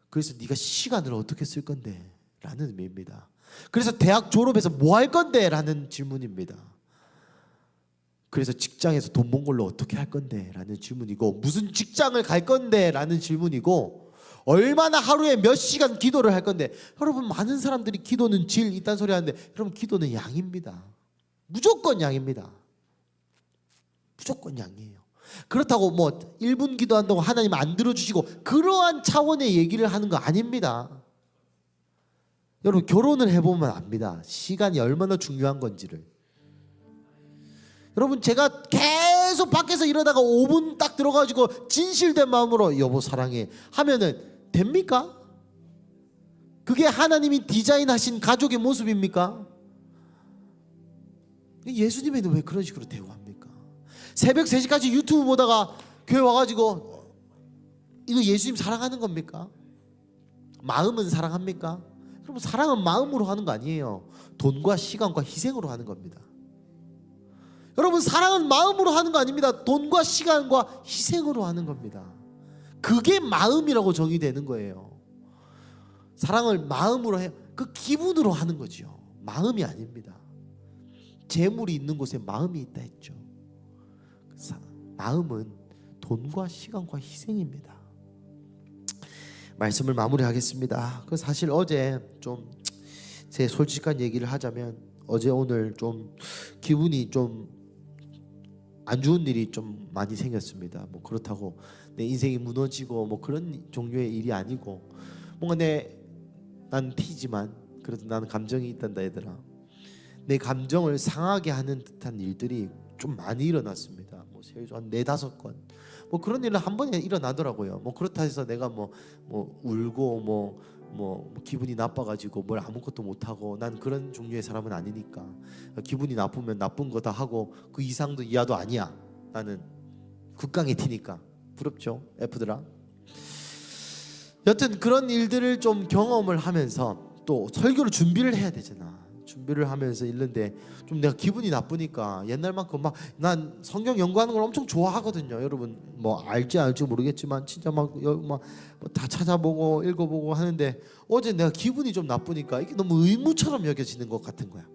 그래서 네가 시간을 어떻게 쓸 건데 라는 의미입니다. 그래서 대학 졸업해서 뭐 할 건데 라는 질문입니다. 그래서 직장에서 돈 번 걸로 어떻게 할 건데 라는 질문이고, 무슨 직장을 갈 건데 라는 질문이고, 얼마나 하루에 몇 시간 기도를 할 건데. 여러분, 많은 사람들이 기도는 질 이딴 소리 하는데 여러분, 기도는 양입니다. 무조건 양입니다. 무조건 양이에요. 그렇다고 뭐 1분 기도한다고 하나님 안 들어주시고 그러한 차원의 얘기를 하는 거 아닙니다. 여러분, 결혼을 해보면 압니다. 시간이 얼마나 중요한 건지를. 여러분, 제가 계속 밖에서 이러다가 5분 딱 들어가지고 진실된 마음으로 여보 사랑해 하면은 됩니까? 그게 하나님이 디자인하신 가족의 모습입니까? 예수님에는 왜 그런 식으로 대우합니까? 새벽 3시까지 유튜브 보다가 교회 와가지고 이거 예수님 사랑하는 겁니까? 마음은 사랑합니까? 여러분, 사랑은 마음으로 하는 거 아니에요. 돈과 시간과 희생으로 하는 겁니다. 여러분, 사랑은 마음으로 하는 거 아닙니다. 돈과 시간과 희생으로 하는 겁니다. 그게 마음이라고 정의되는 거예요. 사랑을 마음으로 해요. 그 기분으로 하는 거죠. 마음이 아닙니다. 재물이 있는 곳에 마음이 있다 했죠. 마음은 돈과 시간과 희생입니다. 말씀을 마무리하겠습니다. 그 사실 어제 좀 제 솔직한 얘기를 하자면, 어제 오늘 좀 기분이 좀 안 좋은 일이 좀 많이 생겼습니다. 뭐 그렇다고 내 인생이 무너지고 뭐 그런 종류의 일이 아니고, 뭔가 난 T지만 그래도 나는 감정이 있단다 얘들아. 내 감정을 상하게 하는 듯한 일들이 좀 많이 일어났습니다. 뭐 세주 한 4-5건 뭐 그런 일은 한 번에 일어나더라고요. 뭐 그렇다 해서 내가 뭐 울고 뭐 기분이 나빠가지고 뭘 아무것도 못하고, 난 그런 종류의 사람은 아니니까. 기분이 나쁘면 나쁜 거 다 하고 그 이상도 이하도 아니야. 나는 국강의 T니까. 부럽죠 F들아. 여튼 그런 일들을 좀 경험을 하면서 또 설교를 준비를 해야 되잖아. 준비를 하면서 있는데 좀 내가 기분이 나쁘니까 옛날만큼 막, 난 성경 연구하는 걸 엄청 좋아하거든요. 여러분 뭐 알지 모르겠지만 진짜 막 다 찾아보고 읽어보고 하는데, 어제 내가 기분이 좀 나쁘니까 이게 너무 의무처럼 여겨지는 것 같은 거야.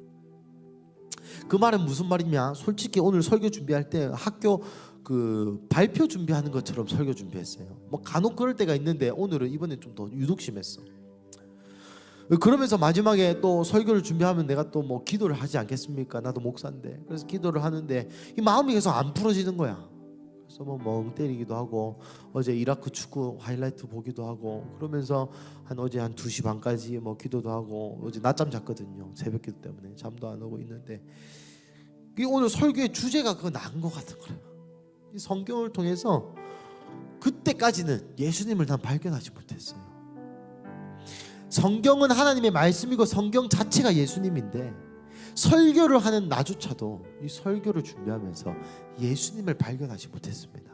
그 말은 무슨 말이냐? 솔직히 오늘 설교 준비할 때 학교 그 발표 준비하는 것처럼 설교 준비했어요. 뭐 간혹 그럴 때가 있는데 오늘은 이번에 좀 더 유독 심했어. 그러면서 마지막에 또 설교를 준비하면 내가 또 뭐 기도를 하지 않겠습니까? 나도 목사인데. 그래서 기도를 하는데 이 마음이 계속 안 풀어지는 거야. 그래서 뭐 멍 때리기도 하고, 어제 이라크 축구 하이라이트 보기도 하고, 그러면서 어제 한 2시 반까지 뭐 기도도 하고, 어제 낮잠 잤거든요. 새벽 기도 때문에 잠도 안 오고 있는데, 이 오늘 설교의 주제가 그거 나은 것 같은 거야. 이 성경을 통해서 그때까지는 예수님을 난 발견하지 못했어요. 성경은 하나님의 말씀이고 성경 자체가 예수님인데, 설교를 하는 나조차도 이 설교를 준비하면서 예수님을 발견하지 못했습니다.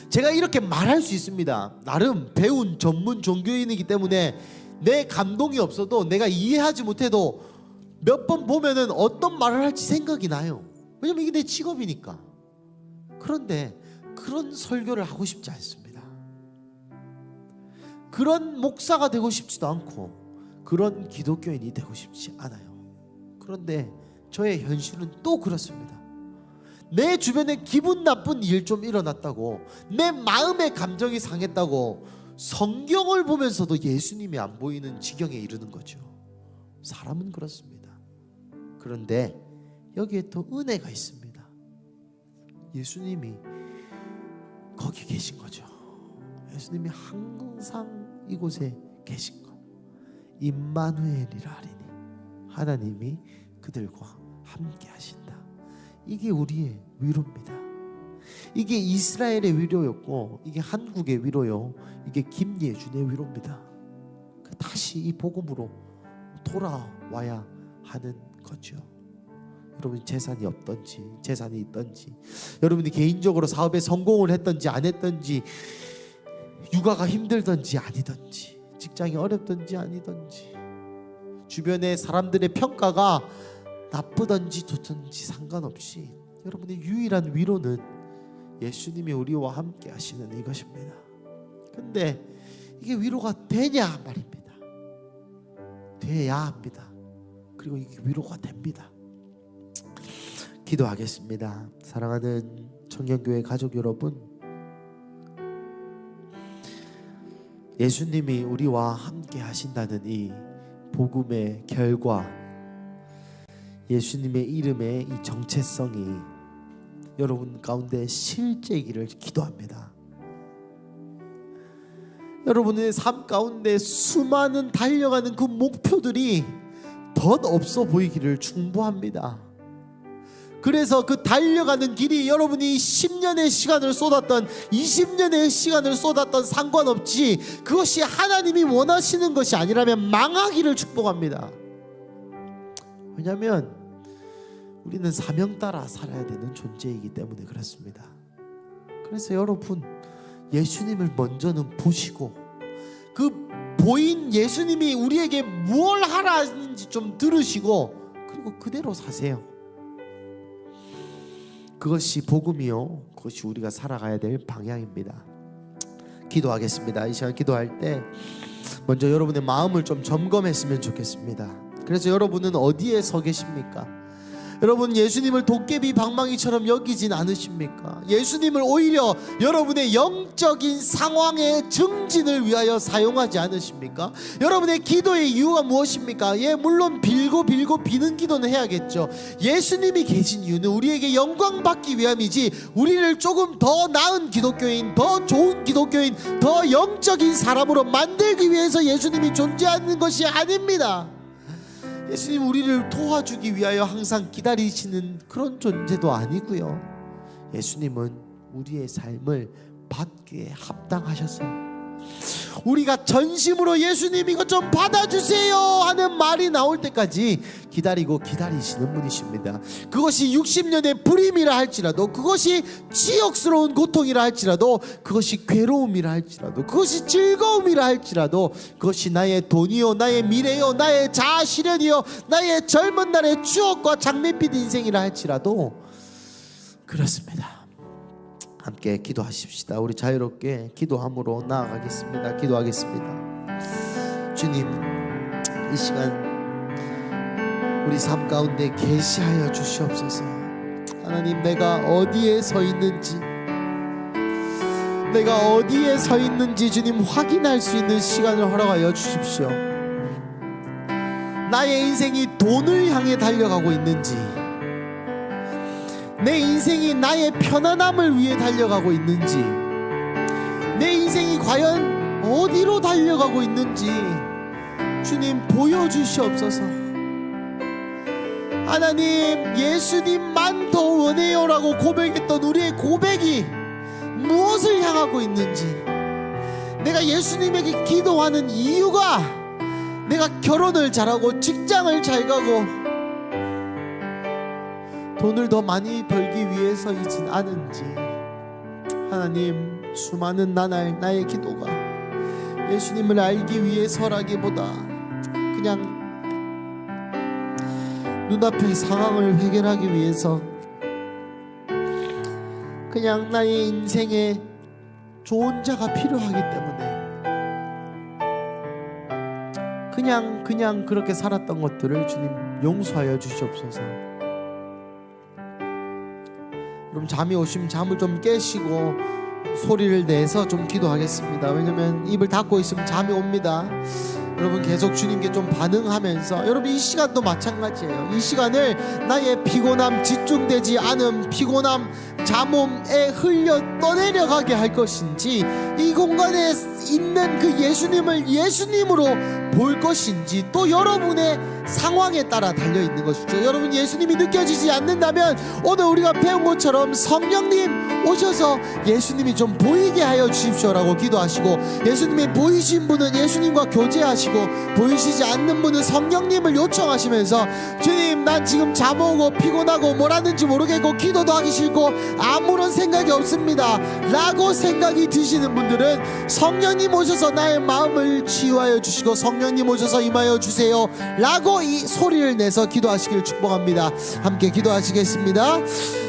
제가 이렇게 말할 수 있습니다. 나름 배운 전문 종교인이기 때문에 내 감동이 없어도, 내가 이해하지 못해도 몇 번 보면은 어떤 말을 할지 생각이 나요. 왜냐면 이게 내 직업이니까. 그런데 그런 설교를 하고 싶지 않습니다. 그런 목사가 되고 싶지도 않고 그런 기독교인이 되고 싶지 않아요. 그런데 저의 현실은 또 그렇습니다. 내 주변에 기분 나쁜 일 좀 일어났다고, 내 마음의 감정이 상했다고 성경을 보면서도 예수님이 안 보이는 지경에 이르는 거죠. 사람은 그렇습니다. 그런데 여기에 또 은혜가 있습니다. 예수님이 거기 계신 거죠. 예수님이 항상 이곳에 계신 것. 임마누엘이라 하리니, 하나님이 그들과 함께 하신다. 이게 우리의 위로입니다. 이게 이스라엘의 위로였고, 이게 한국의 위로요, 이게 김예준의 위로입니다. 다시 이 복음으로 돌아와야 하는 거죠. 여러분 재산이 없든지 재산이 있든지, 여러분이 개인적으로 사업에 성공을 했든지 안 했든지, 육아가 힘들든지 아니든지, 직장이 어렵든지 아니든지, 주변의 사람들의 평가가 나쁘든지 좋든지 상관없이 여러분의 유일한 위로는 예수님이 우리와 함께 하시는 이것입니다. 근데 이게 위로가 되냐 말입니다. 돼야 합니다. 그리고 이게 위로가 됩니다. 기도하겠습니다. 사랑하는 청년교회 가족 여러분, 예수님이 우리와 함께 하신다는 이 복음의 결과, 예수님의 이름의 이 정체성이 여러분 가운데 실제이기를 기도합니다. 여러분의 삶 가운데 수많은 달려가는 그 목표들이 덧없어 보이기를 충고합니다. 그래서 그 달려가는 길이 여러분이 10년의 시간을 쏟았던 20년의 시간을 쏟았던 상관없이, 그것이 하나님이 원하시는 것이 아니라면 망하기를 축복합니다. 왜냐하면 우리는 사명 따라 살아야 되는 존재이기 때문에 그렇습니다. 그래서 여러분, 예수님을 먼저는 보시고 그 보인 예수님이 우리에게 무엇을 하라는지 좀 들으시고 그리고 그대로 사세요. 그것이 복음이요, 그것이 우리가 살아가야 될 방향입니다. 기도하겠습니다. 이 시간 기도할 때 먼저 여러분의 마음을 좀 점검했으면 좋겠습니다. 그래서 여러분은 어디에 서 계십니까? 여러분, 예수님을 도깨비 방망이처럼 여기진 않으십니까? 예수님을 오히려 여러분의 영적인 상황의 증진을 위하여 사용하지 않으십니까? 여러분의 기도의 이유가 무엇입니까? 예, 물론 빌고 비는 기도는 해야겠죠. 예수님이 계신 이유는 우리에게 영광 받기 위함이지, 우리를 조금 더 나은 기독교인, 더 좋은 기독교인, 더 영적인 사람으로 만들기 위해서 예수님이 존재하는 것이 아닙니다. 예수님 우리를 도와주기 위하여 항상 기다리시는 그런 존재도 아니고요. 예수님은 우리의 삶을 받기에 합당하셔서 우리가 전심으로 예수님 이것 좀 받아주세요 하는 말이 나올 때까지 기다리시는 분이십니다. 그것이 60년의 불임이라 할지라도, 그것이 치욕스러운 고통이라 할지라도, 그것이 괴로움이라 할지라도, 그것이 즐거움이라 할지라도, 그것이 나의 돈이요, 나의 미래요, 나의 자아 실현이요, 나의 젊은 날의 추억과 장밋빛 인생이라 할지라도 그렇습니다. 함께 기도하십시다. 우리 자유롭게 기도함으로 나아가겠습니다. 기도하겠습니다. 주님, 이 시간 우리 삶 가운데 계시하여 주시옵소서. 하나님, 내가 어디에 서 있는지 주님 확인할 수 있는 시간을 허락하여 주십시오. 나의 인생이 돈을 향해 달려가고 있는지, 내 인생이 나의 편안함을 위해 달려가고 있는지, 내 인생이 과연 어디로 달려가고 있는지 주님 보여주시옵소서. 하나님, 예수님만 더 원해요라고 고백했던 우리의 고백이 무엇을 향하고 있는지, 내가 예수님에게 기도하는 이유가 내가 결혼을 잘하고 직장을 잘 가고 돈을 더 많이 벌기 위해서이진 않은지, 하나님, 수많은 나의 기도가 예수님을 알기 위해서라기보다 그냥 눈앞의 상황을 해결하기 위해서, 그냥 나의 인생에 좋은 자가 필요하기 때문에 그냥 그렇게 살았던 것들을 주님 용서하여 주시옵소서. 그럼 잠이 오시면 잠을 좀 깨시고 소리를 내서 좀 기도하겠습니다. 왜냐면 입을 닫고 있으면 잠이 옵니다. 여러분, 계속 주님께 좀 반응하면서, 여러분 이 시간도 마찬가지예요. 이 시간을 나의 피곤함, 집중되지 않음, 피곤함, 잠옴에 흘려 떠내려가게 할 것인지, 이 공간에 있는 그 예수님을 예수님으로 볼 것인지, 또 여러분의 상황에 따라 달려있는 것이죠. 여러분, 예수님이 느껴지지 않는다면 오늘 우리가 배운 것처럼 성령님 오셔서 예수님이 좀 보이게 하여 주십시오라고 기도하시고, 예수님이 보이신 분은 예수님과 교제하시고, 보이시지 않는 분은 성령님을 요청하시면서, 주님, 난 지금 잠 오고 피곤하고 뭘 하는지 모르겠고 기도도 하기 싫고 아무런 생각이 없습니다 라고 생각이 드시는 분들은 성령님 오셔서 나의 마음을 치유하여 주시고, 성령님 오셔서 임하여 주세요 라고 이 소리를 내서 기도하시길 축복합니다. 함께 기도하시겠습니다.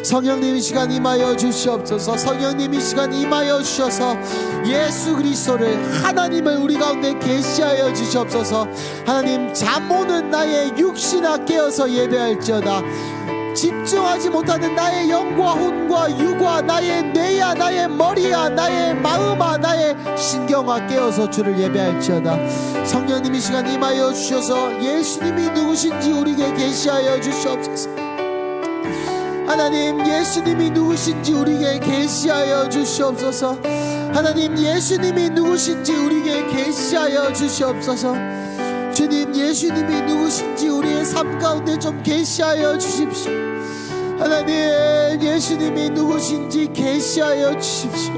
성령님, 이 시간 임하여 주시옵소서. 성령님, 이 시간 임하여 주셔서 예수 그리스도를, 하나님을 우리 가운데 계시하여 주시옵소서. 하나님, 잠 오는 나의 육신아 깨어서 예배할지어다. 집중하지 못하는 나의 영과 혼과 육과, 나의 뇌야, 나의 머리야, 나의 마음아, 나의 신경아 깨어서 주를 예배할지어다. 성령님, 이 시간 임하여 주셔서 예수님이 누구신지 우리에게 계시하여 주시옵소서. 하나님, 예수님이 누구신지 우리에게 계시하여 주시옵소서. 하나님, 예수님이 누구신지 우리에게 계시하여 주시옵소서. 주님, 예수님이 누구신지 우리의 삶 가운데 좀 계시하여 주십시오. 하나님, 예수님이 누구신지 계시하여 주십시오.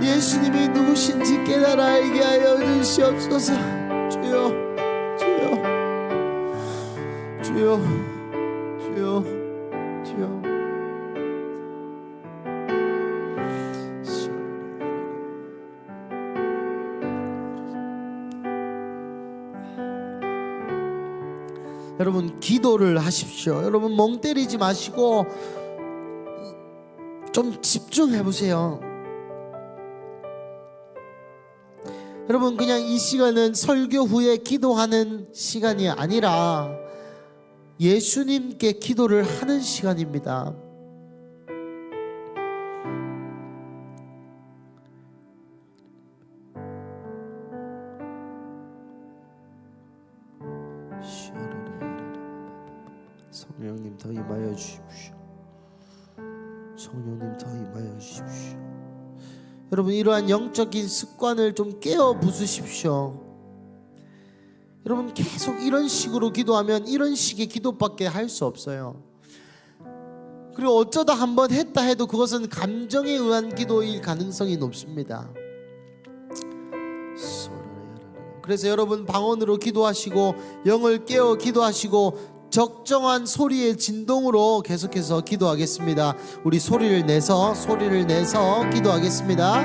예수님이 누구신지 깨달아 알게 하여 주시옵소서. 주여, 주여, 주여, 주여. 주십시오. 여러분 기도를 하십시오. 여러분 멍 때리지 마시고 좀 집중해 보세요. 여러분 그냥 이 시간은 설교 후에 기도하는 시간이 아니라 예수님께 기도를 하는 시간입니다. 성령님 더 임하여 주십시오. 성령님 더 임하여 주십시오. 여러분 이러한 영적인 습관을 좀 깨어 부수십시오. 여러분 계속 이런 식으로 기도하면 이런 식의 기도밖에 할 수 없어요. 그리고 어쩌다 한번 했다 해도 그것은 감정에 의한 기도일 가능성이 높습니다. 그래서 여러분 방언으로 기도하시고 영을 깨어 기도하시고 적정한 소리의 진동으로 계속해서 기도하겠습니다. 우리 소리를 내서 기도하겠습니다.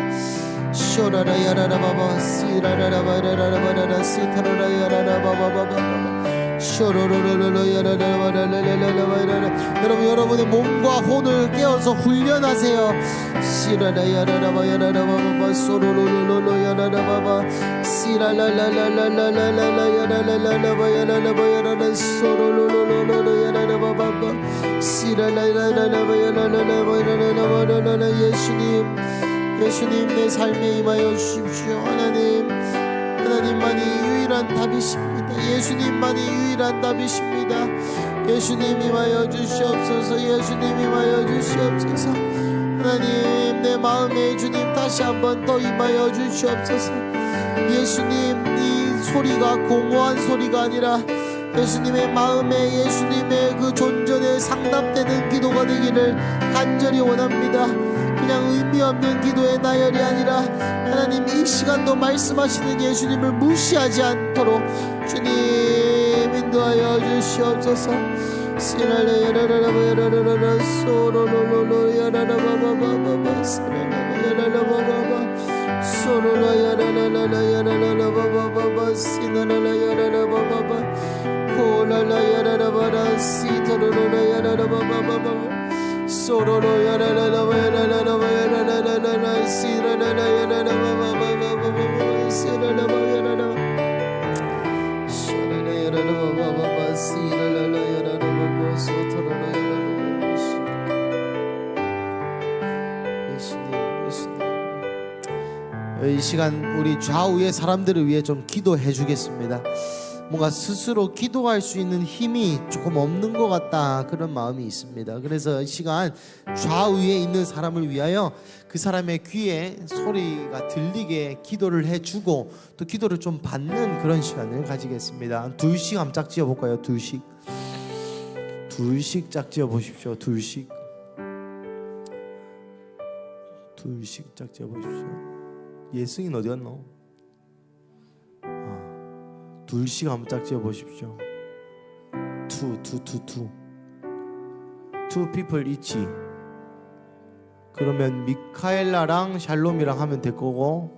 쇼라라 야라라 바바 시라라라 바라라라 바라라 시타라라 야라라 바바바바 쇼로로로로 야라라 바라라라라 바라라. 여러분 여러분의 몸과 혼을 깨어서 훈련하세요. 시라라 야라라 바야라라 바바바 소로로로로 야라라 바바 시라라라라라라라라 야라라라라 바야라라 바야라라 소로로로로 야라라 바바바 시라라라라라 바야라라 바야라라 바라라라. 예수님 내 삶에 임하여 주십시오. 하나님만이 유일한 답이십니다. 예수님만이 유일한 답이십니다. 예수님 임하여 주시옵소서. 예수님 임하여 주시옵소서. 하나님 내 마음에 주님 다시 한번 더 임하여 주시옵소서. 예수님 이 소리가 공허한 소리가 아니라 예수님의 마음에 예수님의 그 존전에 상답되는 기도가 되기를 간절히 원합니다. 그냥 의미 없는 기도의 나열이 아니라 하나님 이 시간도 말씀하시는 예수님을 무시하지 않도록 주님 인도하여 주시옵소서. 시랄레야라라바야라라라 소로로로로 야라라바바바바 시랄라바야라라바바바 소로라야라라라야라라바바바 시나라라야라라바바바 코랄라야라라바라 시토로로라야라라바바바 소로로 야라라라바야라라바야라라라라 시라라라야라라바바바바바 시라라바야라라 샤라라야라라바바바 시라라라야라라바바 소토로라야라라바. 예수님 이 시간 우리 좌우의 사람들을 위해 좀 기도해 주겠습니다. 뭔가 스스로 기도할 수 있는 힘이 조금 없는 것 같다 그런 마음이 있습니다. 그래서 이 시간 좌우에 있는 사람을 위하여 그 사람의 귀에 소리가 들리게 기도를 해주고 또 기도를 좀 받는 그런 시간을 가지겠습니다. 둘씩 한번 짝 지어볼까요? 둘씩 짝 지어보십시오. 둘씩 짝 지어보십시오. 예승인 어디 갔노? 둘씩 한번 짝 지어보십시오. two people each. 그러면 미카엘라랑 샬롬이랑 하면 될 거고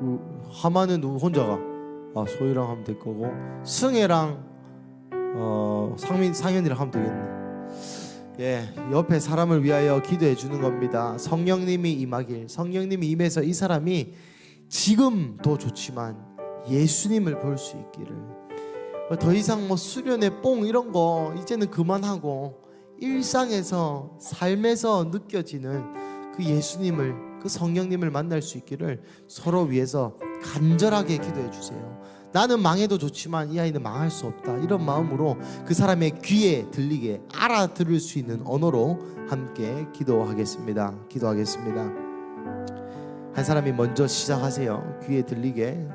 그 하마는 누구 혼자가 소희랑 하면 될 거고 승혜랑 상현이랑 하면 되겠네. 예, 옆에 사람을 위하여 기도해 주는 겁니다. 성령님이 임하길. 성령님이 임해서 이 사람이 지금도 좋지만 예수님을 볼 수 있기를. 더 이상 뭐 수련회 뽕 이런 거 이제는 그만하고 일상에서 삶에서 느껴지는 그 예수님을, 그 성령님을 만날 수 있기를 서로 위해서 간절하게 기도해 주세요. 나는 망해도 좋지만 이 아이는 망할 수 없다, 이런 마음으로 그 사람의 귀에 들리게 알아들을 수 있는 언어로 함께 기도하겠습니다. 한 사람이 먼저 시작하세요. 귀에 들리게.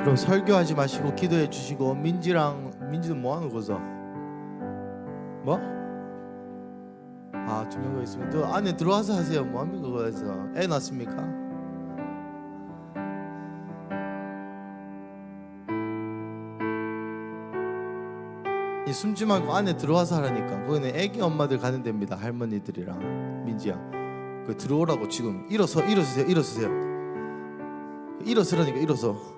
그럼 설교하지 마시고 기도해 주시고 민지는 뭐 하는 거죠? 뭐? 아, 두 명가 있으면 또 안에 들어와서 하세요. 뭐 합니까 거기서? 애 낳습니까? 이 숨지 말고 안에 들어와서 하라니까. 거기는 애기 엄마들 가는 데입니다. 할머니들이랑. 민지야, 그 들어오라고. 지금 일어서세요. 일어서라니까. 일어서.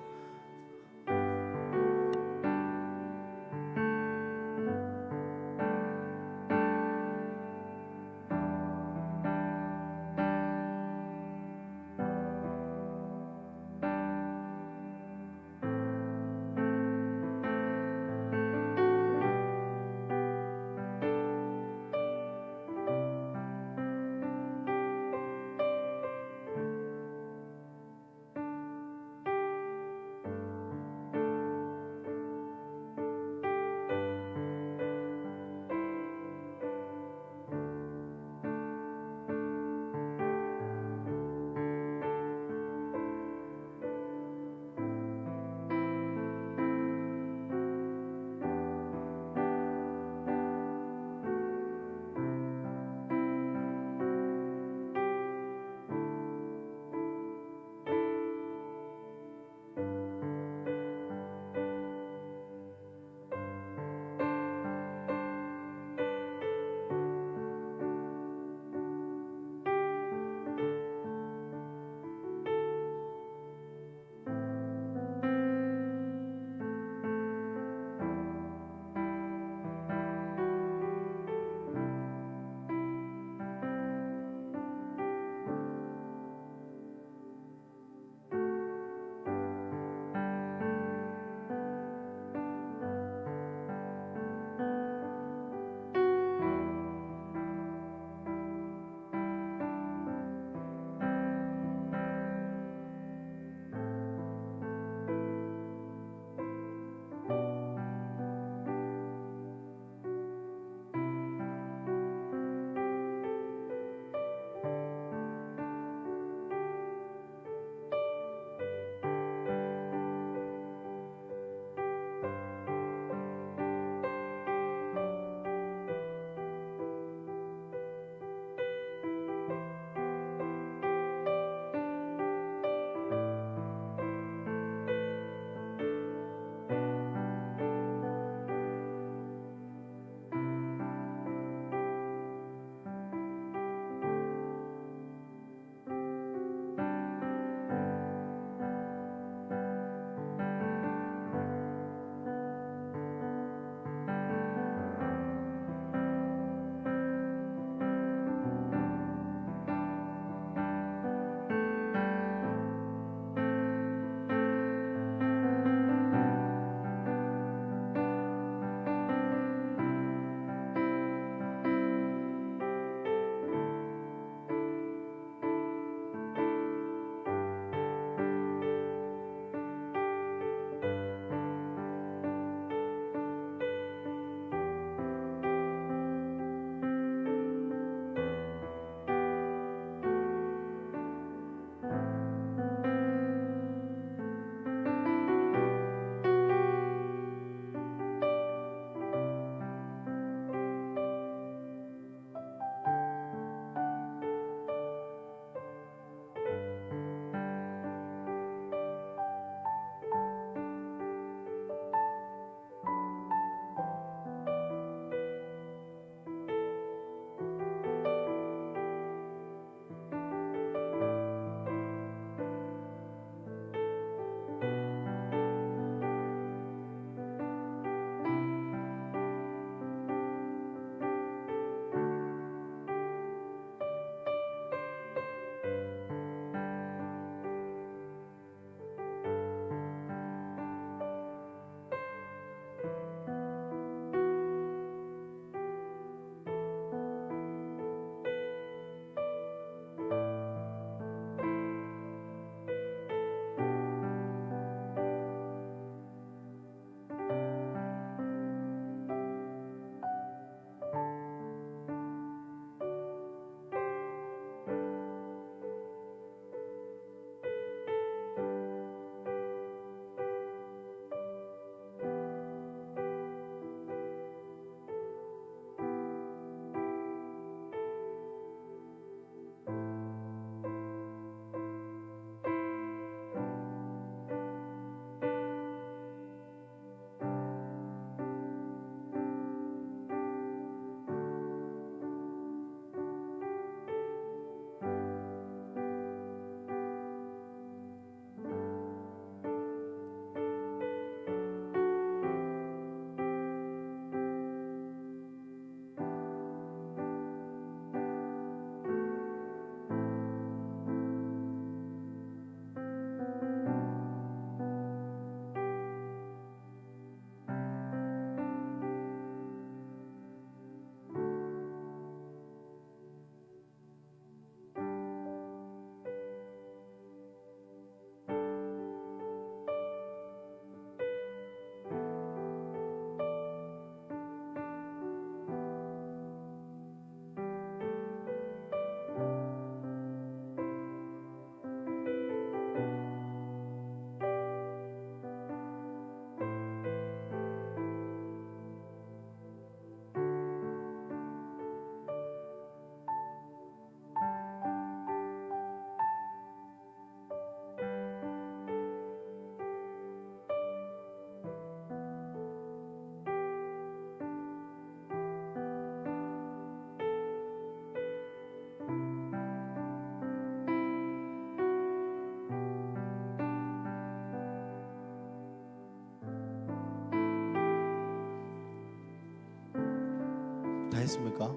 했습니까?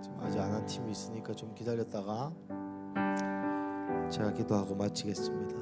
지금 아직 안 한 팀이 있으니까 좀 기다렸다가 제가 기도하고 마치겠습니다.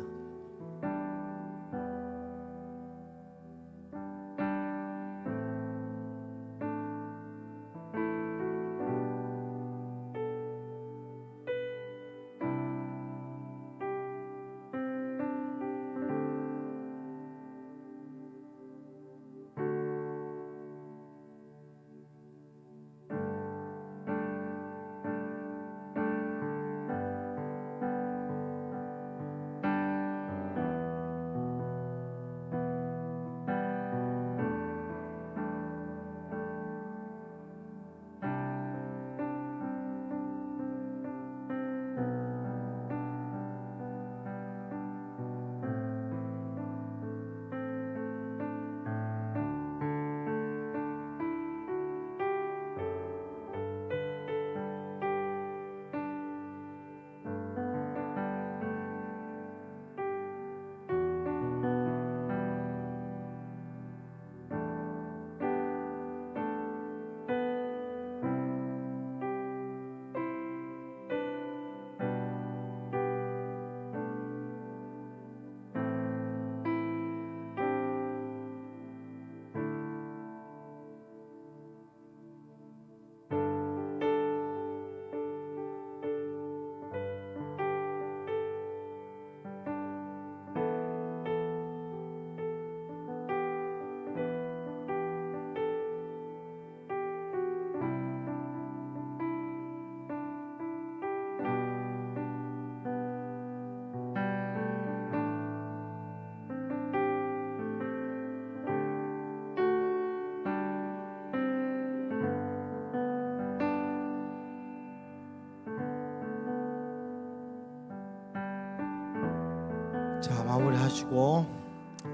자, 마무리하시고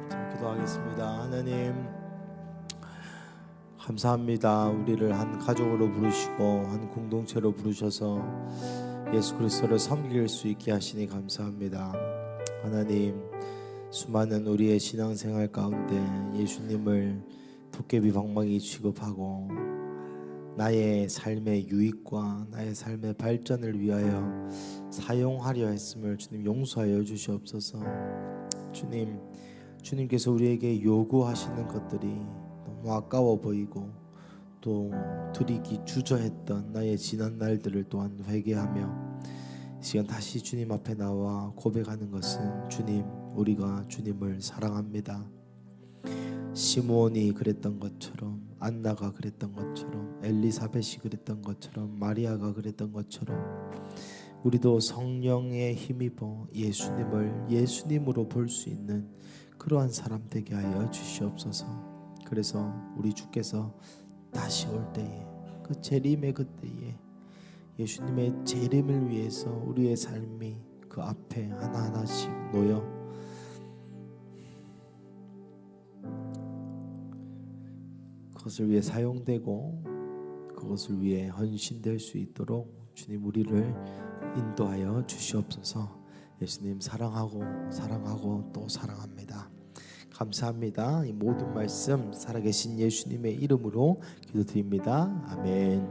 자, 기도하겠습니다. 하나님 감사합니다. 우리를 한 가족으로 부르시고 한 공동체로 부르셔서 예수 그리스도를 섬길 수 있게 하시니 감사합니다. 하나님, 수많은 우리의 신앙생활 가운데 예수님을 도깨비 방망이 취급하고 나의 삶의 유익과 나의 삶의 발전을 위하여 사용하려 했음을 주님 용서하여 주시옵소서. 주님, 주님께서 우리에게 요구하시는 것들이 너무 아까워 보이고 또 드리기 주저했던 나의 지난 날들을 또한 회개하며 이 시간 다시 주님 앞에 나와 고백하는 것은 주님, 우리가 주님을 사랑합니다. 시므온이 그랬던 것처럼, 안나가 그랬던 것처럼, 엘리사벳이 그랬던 것처럼, 마리아가 그랬던 것처럼 우리도 성령에 힘입어 예수님을 예수님으로 볼 수 있는 그러한 사람 되게 하여 주시옵소서. 그래서 우리 주께서 다시 올 때에, 그 재림의 그때에 예수님의 재림을 위해서 우리의 삶이 그 앞에 하나하나씩 놓여 그것을 위해 사용되고 그것을 위해 헌신될 수 있도록 주님 우리를 인도하여 주시옵소서. 예수님 사랑하고 또 사랑합니다. 감사합니다. 이 모든 말씀 살아계신 예수님의 이름으로 기도드립니다. 아멘.